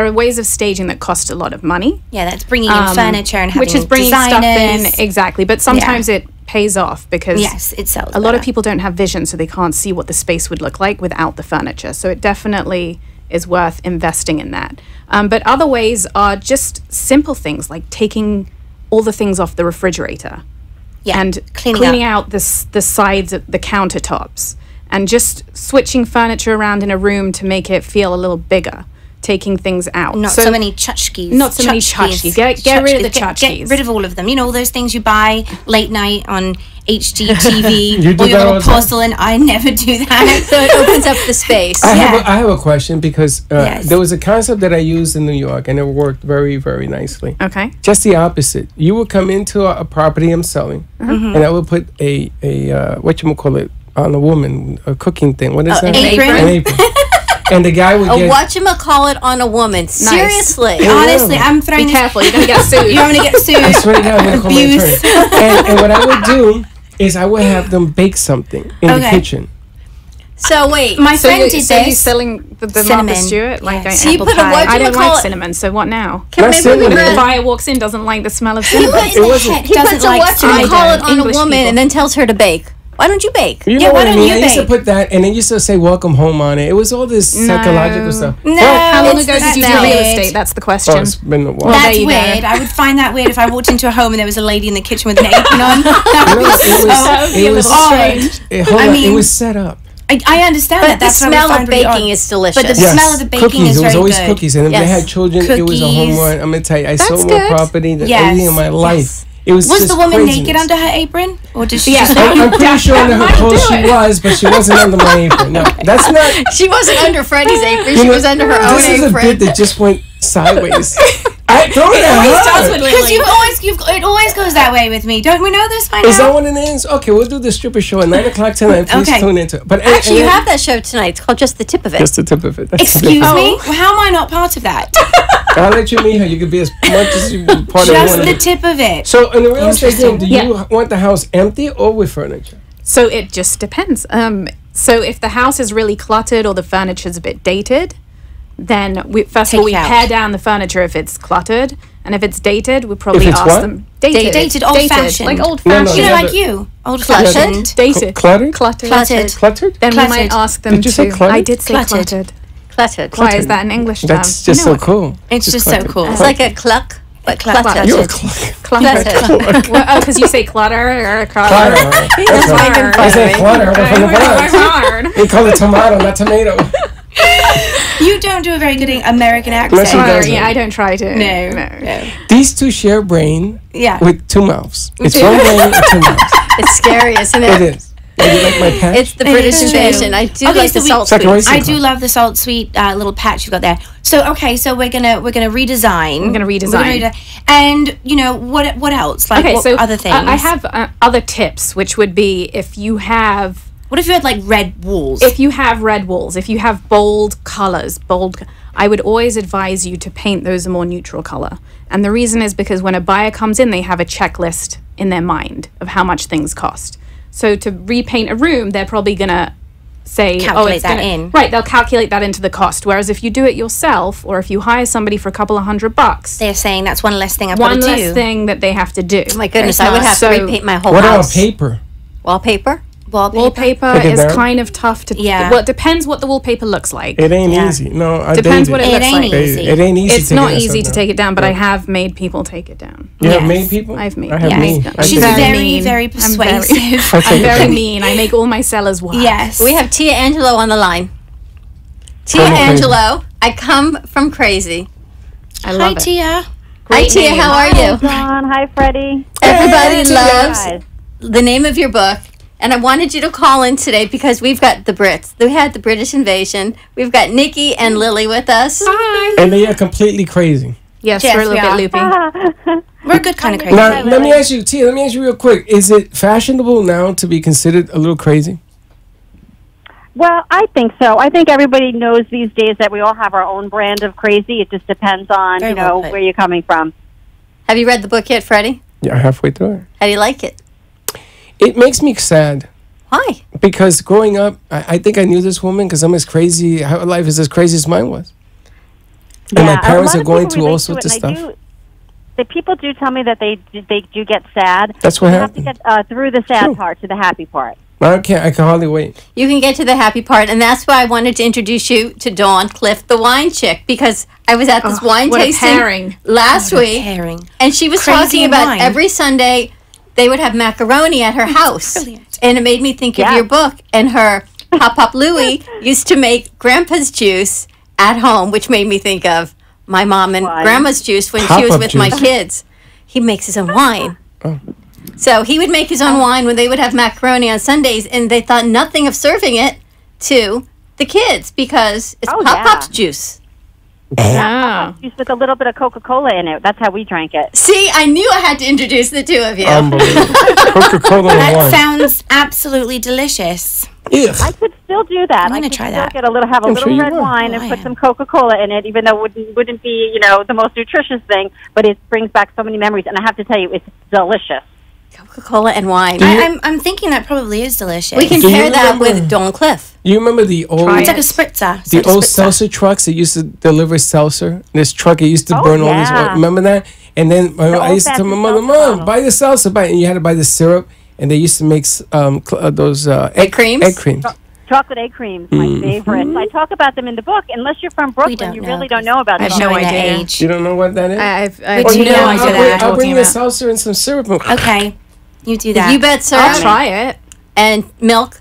are ways of staging that cost a lot of money. Yeah, that's bringing in furniture and having which is bringing stuff in designers. exactly. But sometimes it pays off because Yes, it sells a lot of better. people don't have vision, so they can't see what the space would look like without the furniture. So it definitely is worth investing in that. But other ways are just simple things like taking all the things off the refrigerator. Yeah, And cleaning cleaning up. out the sides of the countertops and just switching furniture around in a room to make it feel a little bigger, taking things out. Not so many tchotchkes. Not so many tchotchkes. Get rid of the Get tchotchkes. rid of all of them. You know, all those things you buy late night on HGTV, You do all your that all little the time. porcelain. I never do that. So it opens up the space. I have a question because Yes. there was a concept that I used in New York and it worked very, very nicely. Okay. Just the opposite. You would come into a property I'm selling, and I would put a whatchamacallit on a woman, a cooking thing. What is Oh, that? an apron? An apron. And the guy would A get. whatchamacallit on a woman. Seriously. Honestly, I'm throwing. Be careful, you're gonna get sued. You're gonna get sued. I swear to God, I'm gonna call my Abuse. attorney. And what I would do is I would have them bake something in the Okay. kitchen. So wait. My So friend you- did so you're this. selling the Cinnamon. Martha Stewart? Like Yes. So you apple put a pie. I don't like whatchamacallit. cinnamon, so what now? Can Not maybe cinnamon. we The read- buyer walks in, doesn't like the smell of Who cinnamon. in the wasn't- heck He puts doesn't a like whatchamacallit on a English woman people. and then tells her to bake. Why don't you bake? You Yeah, know why what I don't mean? you I used to bake? put that, and it used to say "Welcome Home" on it. It was all this psychological stuff. No, How long it's ago did you do weird. real estate? That's the Oh, question. it's been a while. Well, there That's you go. weird. I would find that weird if I walked into a home and there was a lady in the kitchen with an apron on. That would No, be so it was odd. hold I on, mean- it was set up. I understand But that. That's the what I smell find of really baking odd. is delicious. But the Yes, smell of the baking cookies. is It was very always good. cookies, and if they Yes. had children, it was a home Cookies. run. I'm gonna tell you, I sold That's more good. property than Yes. anything in my life. Yes. It was Was just the woman craziness. naked under her apron, or did she? Yeah, just I'm pretty sure under her clothes she was, but she wasn't under my apron. No, that's not. She wasn't under Freddy's apron. You She know, was under her own This is a apron. bit that just went sideways. I throw it at her. Because it always goes that way with me. Don't we know this by now? Is that what it is? Okay, we'll do the stripper show at 9:00 tonight. Please Okay. tune into it. But Actually, you have that show tonight. It's called Just the Tip of It. just the tip of it. That's Excuse different. me? Well, how am I not part of that? I'll let you meet her. You could be as much as you part of Just one the of it. tip of it. So in the real estate game, do Yeah. you want the house empty or with furniture? So it just depends. So if the house is really cluttered or the furniture's a bit dated, then first of all we Take it out. pare down the furniture if it's cluttered, and if it's dated, we probably it's ask what? them dated, old-fashioned. like old No, fashioned. You know, yeah, like but- you, old Cluttered. fashioned. Dated, Cluttered? cluttered, Cluttered? Then Cluttered. we might ask them Did you say to. cluttered? I did say Cluttered. cluttered. Cluttered. Why is that an English term? That's just so cool. It's just so cluttered. cool. It's like a cluck, but cluttered. You're a cluck. Cluttered. Well, oh, because you say clutter or Clutter. That's right. I say clutter. But from the front. We call it tomato, not tomato. You don't do a very good American accent. Yes, she does. Yeah, I don't try to. No. These two share brain Yeah. with two mouths. It's one brain and two mouths. It's scary, isn't It it? is. Do you like my patch? It's the It British is true. invasion. I do Okay, like so the we- salt It's like a sweet. racing I car. do love the salt sweet little patch you've got there. So okay, so we're gonna redesign. We're gonna redesign. And you know what else? Like Okay, what so other things? I have other tips, which would be if you have. What if you had like red walls? If you have red walls, if you have bold colors, I would always advise you to paint those a more neutral color. And the reason is because when a buyer comes in, they have a checklist in their mind of how much things cost. So to repaint a room, they're probably gonna say, Calculate it's that gonna, in. Right, they'll calculate that into the cost. Whereas if you do it yourself, or if you hire somebody for a couple of $100, they're saying that's one less thing I've one got to do. less thing that they have to do. My goodness, I would have to repaint my whole What about house. paper? Wallpaper? Wallpaper Take it is down? kind of tough to. Yeah. Well, it depends what the wallpaper looks like. It ain't easy. No, I Depends dated. what it looks like. It ain't easy. It's to not take easy to that take it down, but Yeah. I have made people take it down. You have made people? I've made. I have yes. me. I She's did. very, very persuasive. I'm very mean. I make all my sellers work. Yes. We have Tia Angelo on the line. Tia Come on, Angelo, I come from crazy. I love it. Tia. Hi, Tia. How are you? John. Hi, Freddie. Everybody Tia. loves Guys. the name of your book. And I wanted you to call in today because we've got the Brits. We had the British invasion. We've got Nikki and Lily with us. Hi. And they are completely crazy. Yes, we're a little bit loopy. We're a good kind of crazy. Now, let me ask you, Tia, real quick. Is it fashionable now to be considered a little crazy? Well, I think so. I think everybody knows these days that we all have our own brand of crazy. It just depends on, Very well put. where you're coming from. Have you read the book yet, Freddie? Yeah, halfway through it. How do you like it? It makes me sad. Why? Because growing up, I think I knew this woman because I'm as crazy. Her life is as crazy as mine was. And my parents a lot are of going people through all relate to sorts of it, and stuff. the people do tell me that they do get sad. That's what you happened. have to get through the sad part to the happy part. I can hardly wait. You can get to the happy part, and that's why I wanted to introduce you to Dawn Cliff, the wine chick, because I was at this wine what a tasting pairing. last What a week, pairing. and she was Crazy talking and about wine. every Sunday they would have macaroni at her house, and it made me think of your book. And her Pop Louie used to make Grandpa's juice at home, which made me think of my mom and Grandma's juice when she was Pop-up with my juice. kids. He makes his own wine. Oh. So he would make his own wine when they would have macaroni on Sundays, and they thought nothing of serving it to the kids because it's Pop-Pop's juice. Yeah. Juice with a little bit of Coca-Cola in it. That's how we drank it. See, I knew I had to introduce the two of you. Unbelievable. Coca-Cola and That wine. sounds absolutely delicious. I could still do that. I'm gonna I could try still that. have a I'm little sure you red will. wine and put some Coca-Cola in it, even though it wouldn't be, the most nutritious thing, but it brings back so many memories. And I have to tell you, it's delicious. Coca-Cola and wine. I'm thinking that probably is delicious. We can Do you pair that remember- with Dawn Cliff. You remember the old It's like a spritzer. It's the like a old spritzer. seltzer trucks that used to deliver seltzer? This truck, it used to Oh, burn all this yeah. oil. Remember that? And then I used to tell my mother, Mom, buy the seltzer, buy it. And you had to buy the syrup. And they used to make those egg creams? Egg creams. Chocolate egg creams, my favorites. I talk about them in the book. Unless you're from Brooklyn, you really don't know about I them. have no idea. Age. You don't know what that is? I've Would you no know idea that? what you're I'll bring talking the about. seltzer and some syrup. Okay, you do that. You bet syrup. I'll try it. And milk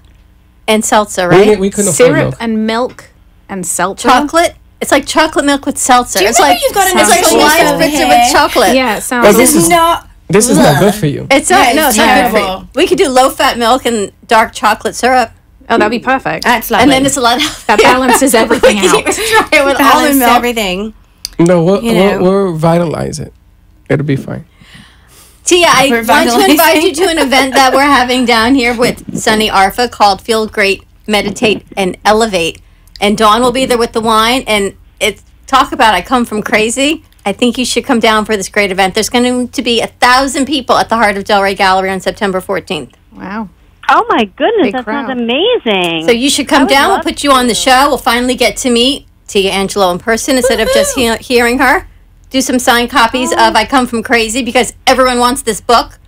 and seltzer, right? We couldn't afford Syrup milk. and milk and seltzer. Chocolate. It's like chocolate milk with seltzer. Do you it's remember like you've got an it's like English wine over spritzer here? with chocolate. Yeah, it sounds This is awesome. not This is not good for you. It's not. No, it's not good for you. We could do low-fat milk and dark chocolate syrup. Oh, that'd be perfect. That's lovely. And then it's a lot of that balances everything out. Try it with almond Balance milk. everything. No, we'll vitalize it. It'll be fine. Tia, I want to invite you to an event that we're having down here with Sunny Arfa called Feel Great, Meditate, and Elevate. And Dawn will be there with the wine. And it's talk about I come from crazy. I think you should come down for this great event. There's going to be 1,000 people at the Heart of Delray Gallery on September 14th. Wow. Oh, my goodness. Big That crowd. sounds amazing. So you should come down. We'll put you on the show. We'll finally get to meet Tia Angelo in person instead of just hearing her. Do some signed copies of I Come From Crazy because everyone wants this book.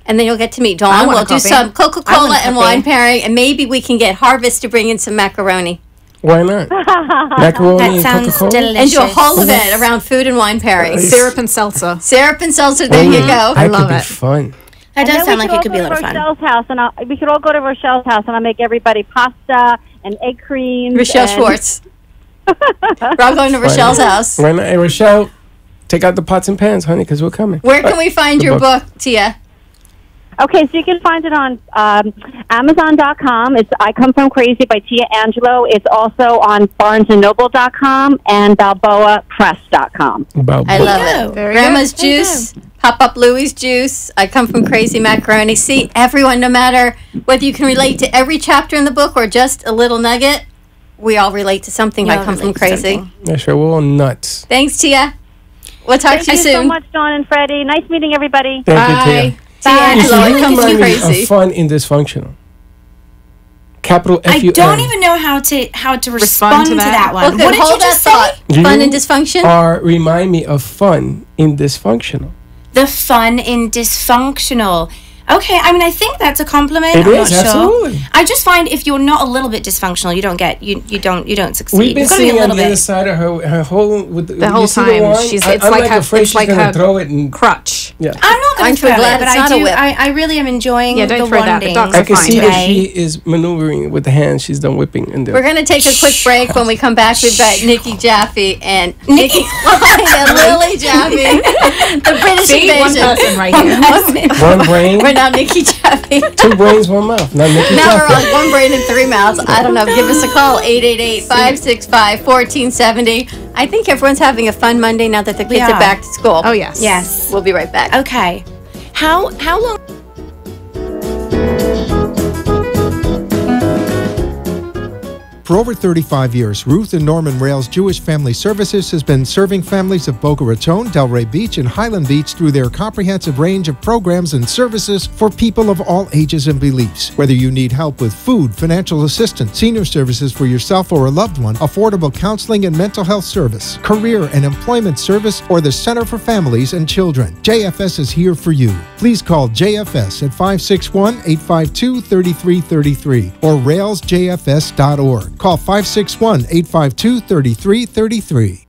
And then you'll get to meet Dawn. We'll do some Coca-Cola and wine pairing. And maybe we can get Harvest to bring in some macaroni. Why not? Macaroni and Coca-Cola? Delicious. And do a whole event around food and wine pairing. Syrup and seltzer. Syrup and seltzer. There you go. I love it. Fun. That does sound like it could be a lot of fun. Rochelle's house, and we could all go to Rochelle's house, and I'll make everybody pasta and egg creams. Rochelle Schwartz. We're all going to Rochelle's house. Why not? Hey, Rochelle, take out the pots and pans, honey, because we're coming. Where can we find your book, Tia? Okay, so you can find it on Amazon.com. It's I Come From Crazy by Tia Angelo. It's also on BarnesandNoble.com and BalboaPress.com. I love it. Grandma's Juice, Pop-Up Louie's Juice, I Come From Crazy Macaroni. See, everyone, no matter whether you can relate to every chapter in the book or just a little nugget, we all relate to something by Come From Crazy. Yeah, sure. We're all nuts. Thanks, Tia. We'll talk to you soon. Thank you so much, Dawn and Freddie. Nice meeting everybody. Thank you, Tia. Tia Angelo, I Come From Of Crazy. fun in dysfunctional. Capital F-U-N. I don't even know how to respond to that one. Okay, What did hold you just that say? thought. Fun and dysfunction? Or remind me of fun in dysfunctional. The fun in dysfunctional. Okay, I mean, I think that's a compliment. It I'm is, not absolutely. sure. I just find if you're not a little bit dysfunctional, you don't get you don't succeed. We've been You've got to be a sitting on little the other bit. side of her whole with The whole you see time. wine? She's I'm like her afraid it's she's like gonna her throw it and crutch. Yeah. I'm not going Aren't to you throw glad it, but it's not a I do. whip? I really am enjoying Yeah, don't the throw that. The wanding. dogs I are can fine see that today. she is maneuvering with the hands. She's done whipping in there. We're going to take a quick break. When we come back, we've got Nikki Jaffe and Nikki Klein and Lily Jaffe. The British See, one invasion. person right here. One brain, We're now Nikki Jaffe. two brains, one mouth. Not Nikki Now we're Jaffe. on one brain and three mouths. I don't know. Give us a call, 888-565-1470. I think everyone's having a fun Monday now that the kids are are. back to school. Oh, yes. Yes. We'll be right back. Okay. How long? For over 35 years, Ruth and Norman Rails Jewish Family Services has been serving families of Boca Raton, Delray Beach, and Highland Beach through their comprehensive range of programs and services for people of all ages and beliefs. Whether you need help with food, financial assistance, senior services for yourself or a loved one, affordable counseling and mental health service, career and employment service, or the Center for Families and Children, JFS is here for you. Please call JFS at 561-852-3333 or railsjfs.org. Call 561-852-3333.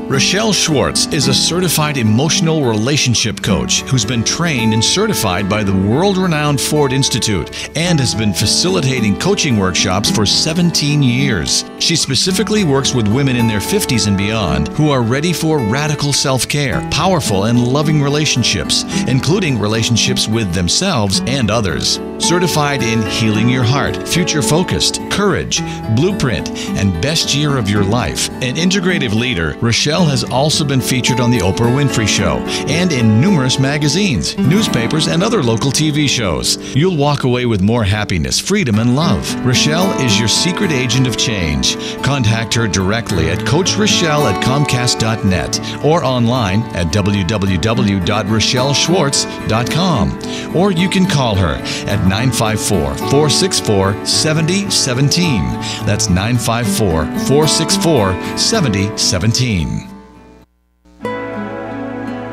Rochelle Schwartz is a certified emotional relationship coach who's been trained and certified by the world-renowned Ford Institute and has been facilitating coaching workshops for 17 years. She specifically works with women in their 50s and beyond who are ready for radical self-care, powerful and loving relationships, including relationships with themselves and others. Certified in Healing Your Heart, Future Focused, Courage, Blueprint, and Best Year of Your Life. An integrative leader, Rochelle has also been featured on The Oprah Winfrey Show and in numerous magazines, newspapers, and other local TV shows. You'll walk away with more happiness, freedom, and love. Rochelle is your secret agent of change. Contact her directly at CoachRochelle@Comcast.net or online at www.rochelleschwartz.com. Or you can call her at 954-464-7017. That's 954-464-7017.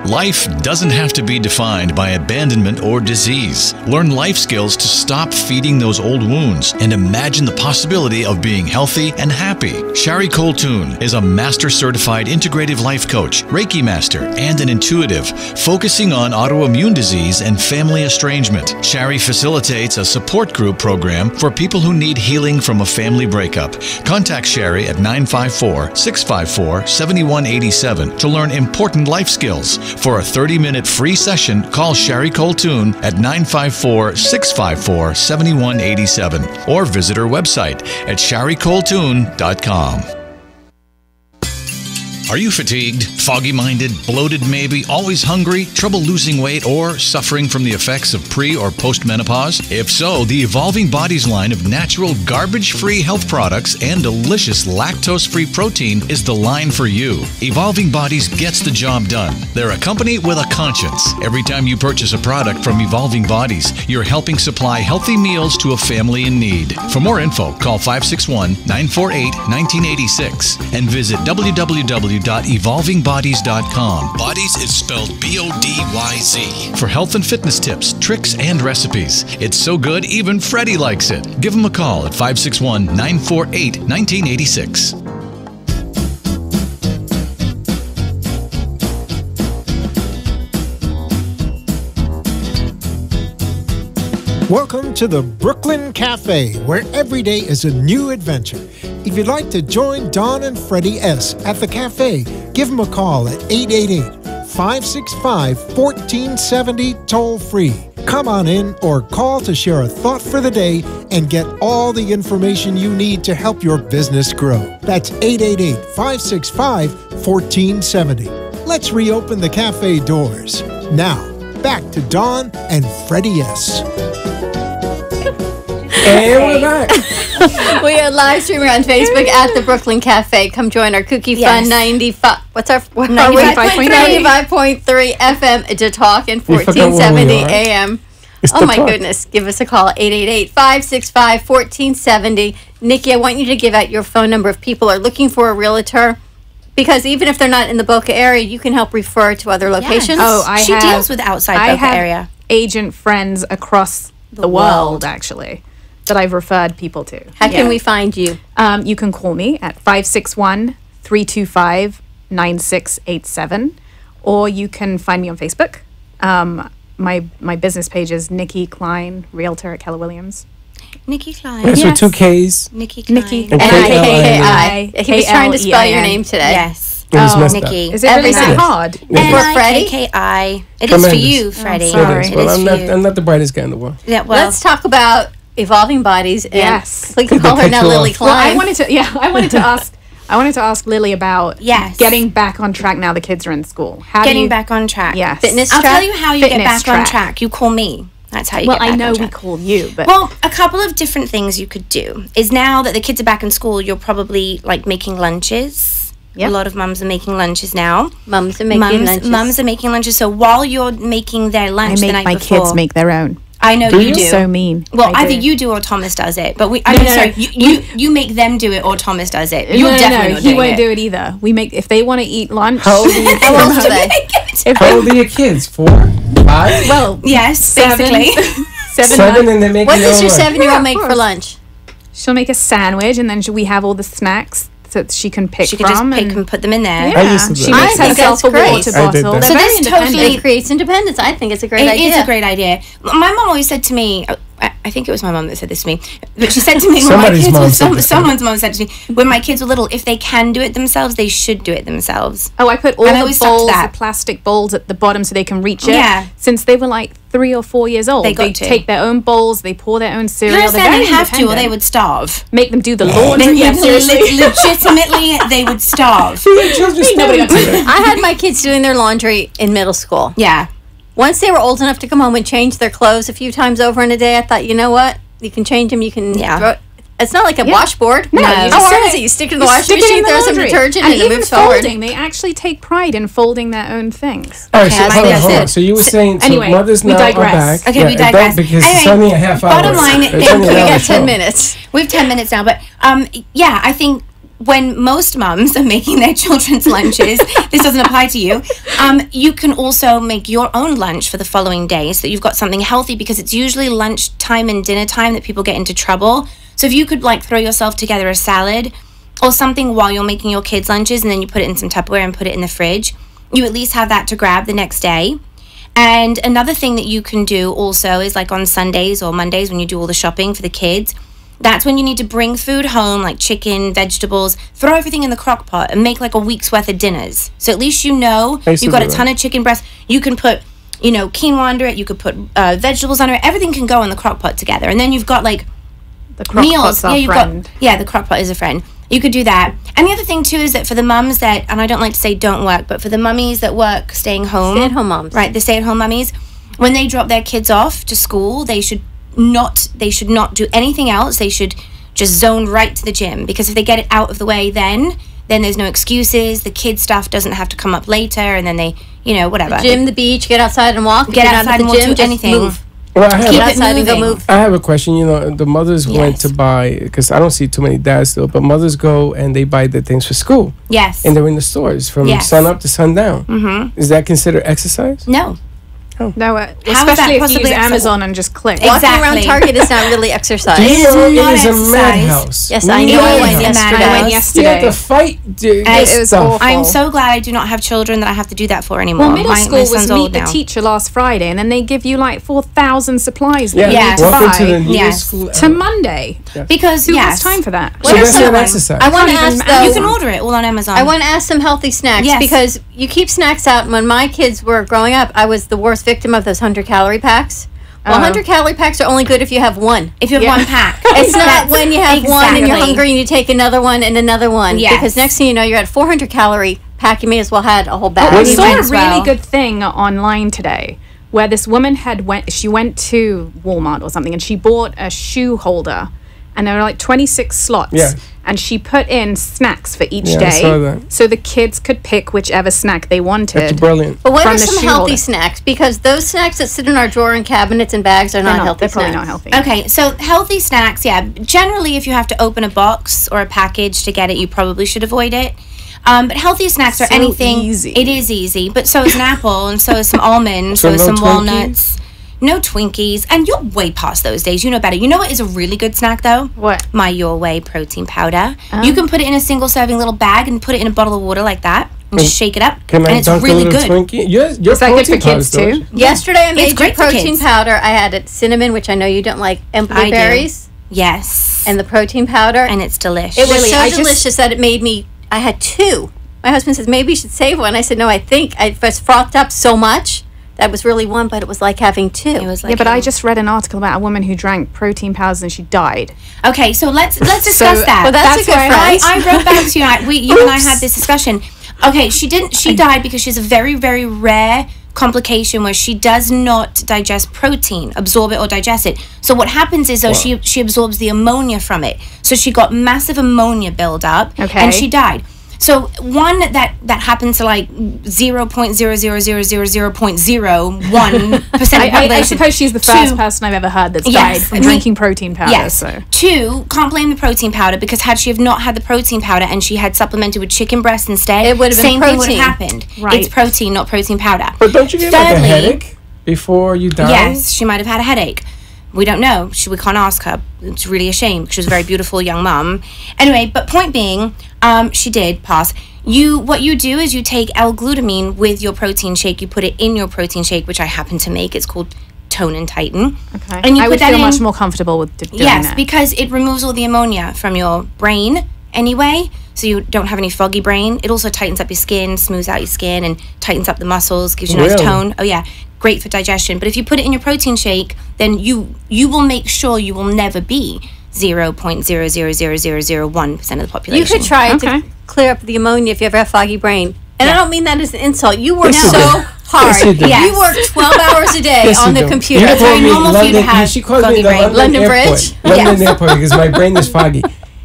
Life doesn't have to be defined by abandonment or disease. Learn life skills to stop feeding those old wounds and imagine the possibility of being healthy and happy. Shari Coltoon is a master certified integrative life coach, Reiki master, and an intuitive, focusing on autoimmune disease and family estrangement. Shari facilitates a support group program for people who need healing from a family breakup. Contact Shari at 954-654-7187 to learn important life skills. For a 30-minute free session, call Sherry Coltoon at 954-654-7187 or visit her website at sherrycoltoon.com. Are you fatigued, foggy-minded, bloated maybe, always hungry, trouble losing weight, or suffering from the effects of pre- or post-menopause? If so, the Evolving Bodies line of natural, garbage-free health products and delicious lactose-free protein is the line for you. Evolving Bodies gets the job done. They're a company with a conscience. Every time you purchase a product from Evolving Bodies, you're helping supply healthy meals to a family in need. For more info, call 561-948-1986 and visit www.evolvingbodies.com. Bodies is spelled BODYZ. For health and fitness tips, tricks, and recipes. It's so good, even Freddy likes it. Give him a call at 561-948-1986. Welcome to the Brooklyn Cafe, where every day is a new adventure. If you'd like to join Don and Freddie S. at the cafe, give them a call at 888-565-1470 toll-free. Come on in or call to share a thought for the day and get all the information you need to help your business grow. That's 888-565-1470. Let's reopen the cafe doors. Now, back to Don and Freddie S. And we're back. We are live streaming on Facebook at the Brooklyn Cafe. Come join our Cookie Fun 95. What's our 95.3 FM to talk and 1470 AM. Oh my goodness. Give us a call, 888-565-1470. Nikki, I want you to give out your phone number if people are looking for a realtor. Because even if they're not in the Boca area, you can help refer to other locations. Yes. She deals with outside Boca area. Agent friends across the world, actually, that I've referred people to. How can we find you? You can call me at 561-325-9687, or you can find me on Facebook. My business page is Nikki Klein, Realtor at Keller Williams. Nikki Klein. That's with two Ks. Nikki Klein. Nikki. N-I-K-K-I. He was trying to spell your name today. Yes. Nikki. Is it really that hard? For Freddie? N-I-K-K-I. It is for you, Freddie. I'm not the brightest guy in the world. Yeah, well, let's talk about Evolving Bodies. And yes. We can call her now Lily Klein. Well, I wanted to ask Lily about getting back on track now the kids are in school. Getting back on track. Yes. Fitness I'll track? tell you how you get back on track. You call me. That's how you get back on track. Well, I know we call you, but... Well, a couple of different things you could do is now that the kids are back in school, you're probably, like, making lunches. Yep. A lot of mums are making lunches now. Mums are making lunches. Mums are making lunches. So while you're making their lunch the night before... I make my kids make their own. I know you do. So mean. Well, either you do or Thomas does it. But you make them do it or Thomas does it. You're definitely not doing it. He won't do it either. We make if they want to eat lunch. How old are your kids? 4? 5? Well, yes, 7. basically. 7 and they make. What does your 7-year-old make for lunch? She'll make a sandwich, and then we have all the snacks that she can pick She can just pick and put them in there. Yeah. She makes herself a water bottle. So this totally creates independence. I think it's a great idea. It is a great idea. My mom always said to me, I think it was my mom that said this to me, but she said to me, someone's mom said to me, when my kids were little, if they can do it themselves, they should do it themselves. Oh, I put all the bowls, the plastic bowls at the bottom so they can reach it. Yeah. Since they were like 3 or 4 years old, they take their own bowls, they pour their own cereal. They don't have to, or they would starve. Make them do the laundry. Legitimately, they would starve. I had my kids doing their laundry in middle school. Yeah. Once they were old enough to come home and change their clothes a few times over in a day, I thought, you know what? You can change them. You can throw it. It's not like a washboard. No. How hard is it? You stick it in the washing machine, throw some detergent, and it moves forward. They actually take pride in folding their own things. All right, hold on. So you were saying, anyway, mothers now are back. Okay, we digress. Because it's only a half hour. Bottom line, we got 10 minutes. We have 10 minutes now, but yeah, I think when most mums are making their children's lunches, this doesn't apply to you, you can also make your own lunch for the following day so that you've got something healthy, because it's usually lunchtime and dinner time that people get into trouble. So if you could like throw yourself together a salad or something while you're making your kids' lunches, and then you put it in some Tupperware and put it in the fridge, you at least have that to grab the next day. And another thing that you can do also is, like on Sundays or Mondays when you do all the shopping for the kids, That's when you need to bring food home, like chicken, vegetables, throw everything in the crock pot and make like a week's worth of dinners. So at least you know you've got a ton of chicken breast. You can put, you know, quinoa under it. You could put vegetables under it. Everything can go in the crock pot together. And then you've got like the crock pot's our friend. The crock pot is a friend. You could do that. And the other thing too is that for the mums that, and I don't like to say don't work, but for the mummies that work staying home. Stay-at-home moms. Right, the stay-at-home mummies, when they drop their kids off to school, they should not do anything else. They should just zone right to the gym, because if they get it out of the way then there's no excuses. The kid stuff doesn't have to come up later, and then they, you know, whatever. The gym, the beach, get outside and walk. Get outside and walk, do anything. Move. Well, Keep outside and go move. I have a question. You know, the mothers went to buy, because I don't see too many dads still, but mothers go and they buy the things for school. Yes. And they're in the stores from sun up to sundown. Mm-hmm. Is that considered exercise? No. Oh. No, especially if you use Amazon and just click. Walking around Target is not really exercise. It is a madhouse. Yes, I know. I went yesterday. You had to fight. It was awful. I'm so glad I do not have children that I have to do that for anymore. Well, middle school was son's meet old the now. teacher last Friday, and then they give you like 4,000 supplies that Yeah. you need to Welcome buy to the new school to Monday. Because who has time for that? So that's not exercise. I want to ask though. You can order it all on Amazon. I want to ask some healthy snacks because you keep snacks out. And when my kids were growing up, I was the worst victim of those 100-calorie packs. Well, 100-calorie packs are only good if you have one. If you have one pack. It's not when you have one and you're Exactly. hungry and you take another one and another one. Yes. Because next thing you know, you're at 400-calorie pack. You may as well had a whole bag. I saw a really good thing online today where this woman she went to Walmart or something, and she bought a shoe holder, and there were like 26 slots. Yeah. And she put in snacks for each Yeah, I saw day, that. so the kids could pick whichever snack they wanted. That's brilliant. But what from are the some shoe healthy holder. snacks? Because those snacks that sit in our drawer and cabinets and bags are not healthy They're snacks. probably not healthy. Okay, so healthy snacks, generally if you have to open a box or a package to get it, you probably should avoid it. But healthy snacks are So anything. easy. It is easy, but so is an apple, and so is some almonds, so So is no some Twinkies? walnuts. No Twinkies, and you're way past those days. You know better. You know what is a really good snack though? What? My Your Way protein powder. You can put it in a single serving little bag and put it in a bottle of water like that, and just shake it up, Can and I it's dunk really a little good. Twinkie? Your Is that good for protein kids powder's too? delicious. Yesterday I made great your for protein kids. powder. I added cinnamon, which I know you don't like, and I do. blueberries, Yes, and the protein powder. and it's delicious. It was Really, so I just- delicious that it made me. I had two. My husband says maybe you should save one. I said no. I think I was frothed up so much that was really one, but it was like having two. It was like Yeah, but I just read an article about a woman who drank protein powders and she died. Okay, so let's discuss that. Well, that's a good friend. I wrote back to you. You and I had this discussion. Okay, she didn't. She died because she has a very, very rare complication where she does not digest protein, absorb it or digest it. So what happens is though she absorbs the ammonia from it. So she got massive ammonia buildup, Okay. and she died. So one that happened to like 0.00000.01% of I population. suppose she's the first person I've ever heard that's died from drinking protein powder. Yes. So. Two, can't blame the protein powder because had she have not had the protein powder and she had supplemented with chicken breast instead, It would have been same thing would protein. have happened. Right. It's protein, not protein powder. But don't you get like a Thirdly- headache before you die? Yes, she might have had a headache. We don't know. We can't ask her. It's really a shame because she was a very beautiful young mum. Anyway, but point being, she did pass. What you do is you take L-glutamine with your protein shake. You put it in your protein shake, which I happen to make. It's called Tone and Tighten. Okay. And you I put would that feel in, much more comfortable with doing yes, that. because it removes all the ammonia from your brain anyway, so you don't have any foggy brain. It also tightens up your skin, smooths out your skin, and tightens up the muscles, gives you a nice Really? tone. Oh yeah, great for digestion. But if you put it in your protein shake, then you will make sure you will never be 0.0000001% of the population. You could try to clear up the ammonia if you ever have foggy brain. And I don't mean that as an insult. You work Yes, you so do. hard. Yes, you do. You work 12 hours a day Yes, on you the do. computer. You It's call very me normal for you to London- have she calls me foggy the brain. London Bridge. Airport. London Yes. Airport because my brain is foggy.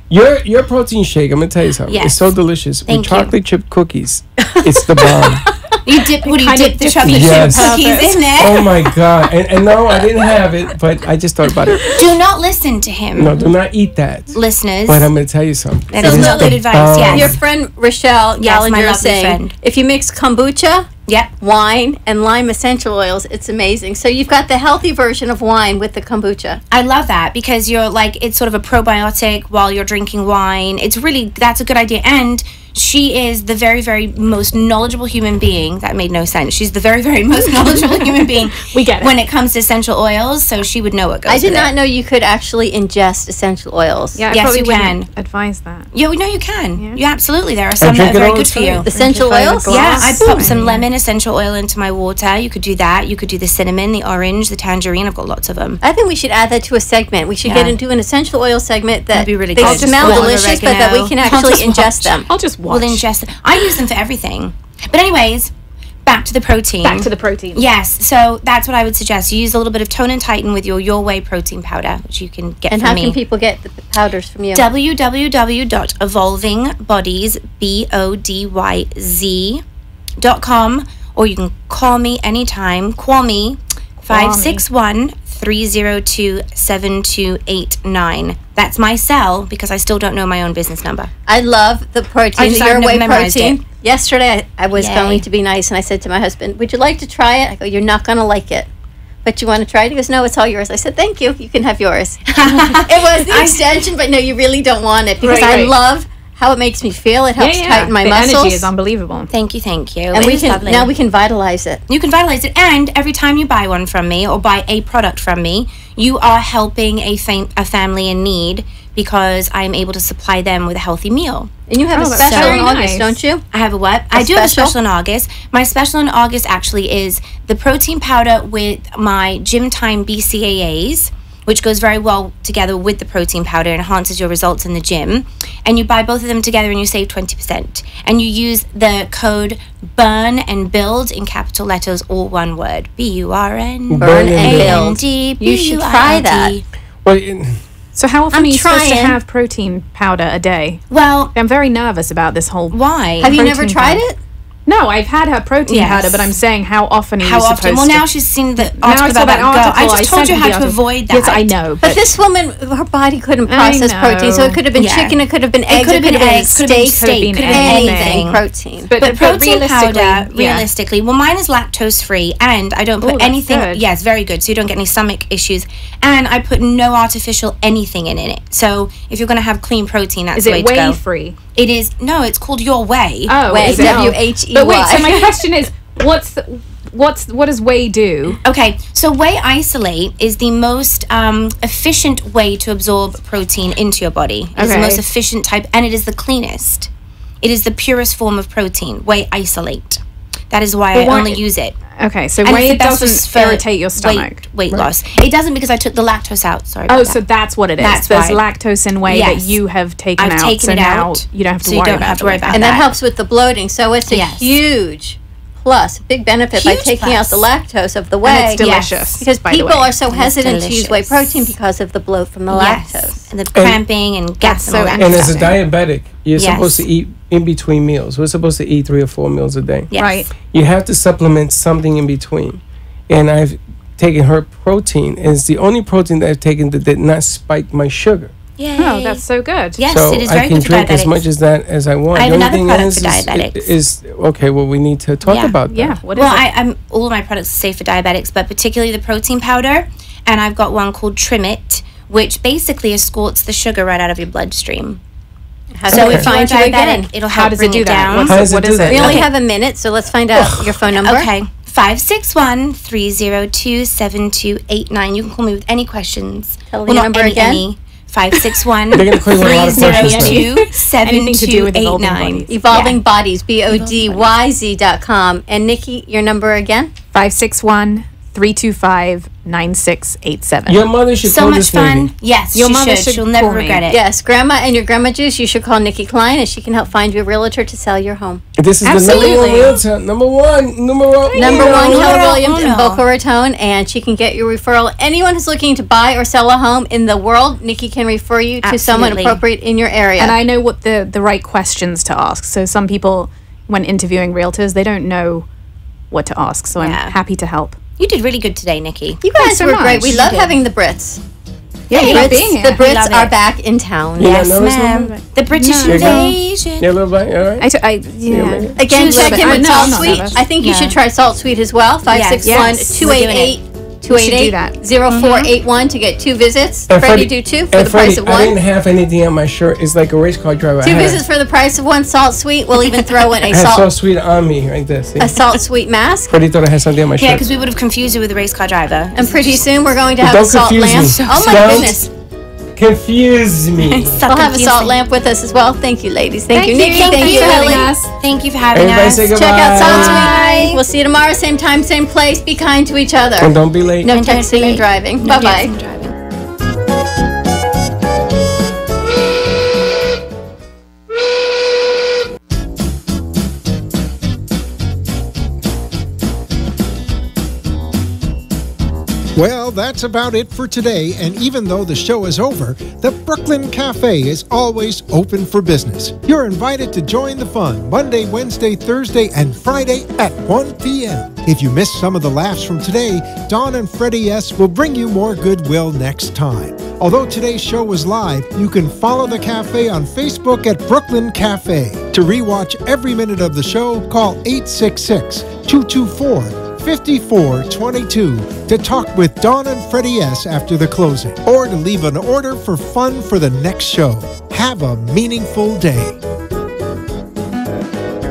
Your protein shake, I'm gonna tell you something. Yes. It's so delicious Thank with you. chocolate chip cookies. It's the bomb. You dip the chocolate Yes. chip cookies in there. Oh my god! And no, I didn't have it, but I just thought about it. Do not listen to him. No, do not eat that, listeners. But I'm gonna tell you something. That It is is not the good advice, bomb. yes. Your friend Rochelle Yes, my Gallagher is lovely saying, friend. if you mix kombucha, wine, and lime essential oils, it's amazing. So you've got the healthy version of wine with the kombucha. I love that because you're like, it's sort of a probiotic while you're drinking wine. It's really, that's a good idea. And She is the very, very most knowledgeable human being. That made no sense. She's the very, very most knowledgeable human being. We get it. When it comes to essential oils, so she would know what goes I did with not it. know you could actually ingest essential oils. Yeah, I Yes, probably you wouldn't can. advise that. Yeah, we know you can. You absolutely. There are some drink that are it very all good the for you. time. Essential oils? Yeah, I pop some lemon essential oil into my water. You could do that. You could do the cinnamon, the orange, the tangerine. I've got lots of them. I think we should add that to a segment. We should get into an essential oil segment that That'd be really they good. smell Just delicious, but that we can I'll actually just ingest watch. them. I'll just watch. We'll ingest them. I use them for everything. But anyways, back to the protein. Back to the protein. Yes, so that's what I would suggest. You use a little bit of Tone and Tighten with your Way protein powder, which you can get And from how me. can people get the powders from you? www.evolvingbodies.com, or you can call me anytime. Call me 561-302-7289. That's my cell because I still don't know my own business number. I love the protein, I've your never whey memorized protein. it. Yesterday, I was Yay. going to be nice, and I said to my husband, "Would you like to try it?" I go, "You're not going to like it, but you want to try it?" He goes, "No, it's all yours." I said, "Thank you. You can have yours." It was the extension, but no, you really don't want it because I Right. love how it makes me feel. It helps tighten my the muscles. energy is unbelievable. Thank you. And we can now we can vitalize it. You can vitalize it, and every time you buy one from me or buy a product from me, you are helping a family in need because I'm able to supply them with a healthy meal. And you have a special in August, don't you? I have a what? I do have a special in August. My special in August actually is the protein powder with my Gym Time BCAAs, which goes very well together with the protein powder and enhances your results in the gym. And you buy both of them together and you save 20%. And you use the code BURN and BUILD in capital letters, all one word. BURN. Burn and build. AND You should try that. So how often I'm are you supposed to trying. have protein powder a day? Well, I'm very nervous about this whole. Why? Have you never protein tried powder. it? No, I've had her protein Yes. powder, but I'm saying how often are How you often? supposed Well, to? now she's seen the Now I article saw about that girl. article, I just told sent you her how the to article. avoid that. Yes, I know. But this woman, her body couldn't process know. protein, so it could have been Yeah. chicken, it could have been It eggs, could it have could been have been eggs, could have been steak, could have been anything anything. protein. But protein realistically, powder, yeah. realistically, well, mine is lactose free, and I don't put Ooh, that's anything. good. Yeah, it's very good, so you don't get any stomach issues, and I put no artificial anything in it. So if you're going to have clean protein, that's Is the way it to whey go. free? It is no, it's called Your Way. Oh, Whey, is it? W-H-E-Y. But wait, so my question is, what does whey do? Okay, so whey isolate is the most efficient way to absorb protein into your body. It's the Okay. most efficient type, and it is the cleanest. It is the purest form of protein, whey isolate. That is why But I why- only use it. Okay, so And it's whey the best doesn't for irritate your stomach. Weight loss. It doesn't because I took the lactose out. Sorry. Oh, about so that. that's what it is. That's There's why. lactose in whey that Yes. you have taken I've out. taken so it now out, you don't have to so you worry don't about have to worry about And that that. helps with the bloating. So it's a Yes. huge plus, big benefit by Huge taking out plus. the lactose of the whey. it's delicious, Because by the people way. are so It's hesitant to use whey delicious. protein because of the bloat from the lactose. And the cramping and gas and all that And stuff. as a diabetic, you're Yes. supposed to eat in between meals. We're supposed to eat 3 or 4 meals a day. Yes. Right. You have to supplement something in between. And I've taken her protein. And it's the only protein that I've taken that did not spike my sugar. Yay. Oh, that's so good. Yes, So it is I very can good for drink as diabetics. much as that as I want. I have The only another thing product for diabetics. is okay. Well, we need to talk about that. Yeah. What is Well, it? I'm all of my products are safe for diabetics, but particularly the protein powder. And I've got one called Trim It, which basically escorts the sugar right out of your bloodstream. How So do we if you're find you diabetic, again? it'll How help does it bring do it that? down. What's How it- does it what do is that? it? We only Okay. have a minute, so let's find out your phone number. Okay. 561-302-7289. You can call me with any questions. Tell the number again. Any. 561 They're gonna call you with a lot of questions, though. Anything to do with evolving 7289. bodies. Evolving Bodies, BODYZ.com. And Nikki, your number again? 561-325-9687. Your mother should So call much this fun. lady. Yes, Your she mother should. should She'll never call me. regret it. Yes, Grandma and your grandma juice, you should call Nikki Klein and she can help find you a realtor to sell your home. This is Absolutely. the number one realtor. Number one. Number one, Keller Numero Williams in uno. Boca Raton, and she can get your referral. Anyone who's looking to buy or sell a home in the world, Nikki can refer you to someone Absolutely. appropriate in your area. And I know what the right questions to ask. So some people, when interviewing realtors, they don't know what to ask. So I'm Yeah. happy to help. You did really good today, Nikki. you guys so were great. much. We You love did. having the Brits. Yeah, the you love Brits, being here. the We Brits love are it. back in town. You're Yes, not nervous, ma'am. Mom? The British No. invasion. Yeah, little bit. All right. Yeah. Again, Just a check little in bit. with No, I'm Salt not Sweet. nervous. I think you Yeah. should try Salt Sweet as well. 561-288 288-0481 to get 2 visits. And Freddie, do 2 for the price of I 1. didn't have anything on my shirt. It's like a race car driver. 2 visits for the price of 1 Salt Sweet. We'll even throw in I a had salt Salt Sweet on me like this. See? a Salt Sweet mask. Freddie thought I had something on my shirt. Yeah, because we would have confused you with a race car driver. And pretty soon we're going to have Don't a salt confuse lamp. me. Oh my Don't goodness. Confuse me. We'll have a salt lamp with us as well. Thank you, ladies. Thank you, Nikki. Thank you for for having Lily. us. Thank you for having Everybody us. say Check out Salt Bye. Sweet. We'll see you tomorrow, same time, same place. Be kind to each other. And don't be late. No texting and driving. No Bye-bye. texting and driving. Well, that's about it for today, and even though the show is over, the Brooklyn Cafe is always open for business. You're invited to join the fun Monday, Wednesday, Thursday, and Friday at 1 p.m. If you missed some of the laughs from today, Dawn and Freddie S. will bring you more goodwill next time. Although today's show was live, you can follow the cafe on Facebook at Brooklyn Cafe. To rewatch every minute of the show, call 866-224-5422 to talk with Dawn and Freddie S. after the closing, or to leave an order for fun for the next show. Have a meaningful day.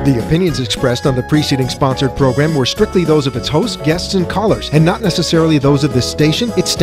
The opinions expressed on the preceding sponsored program were strictly those of its hosts, guests, and callers, and not necessarily those of this station, its staff,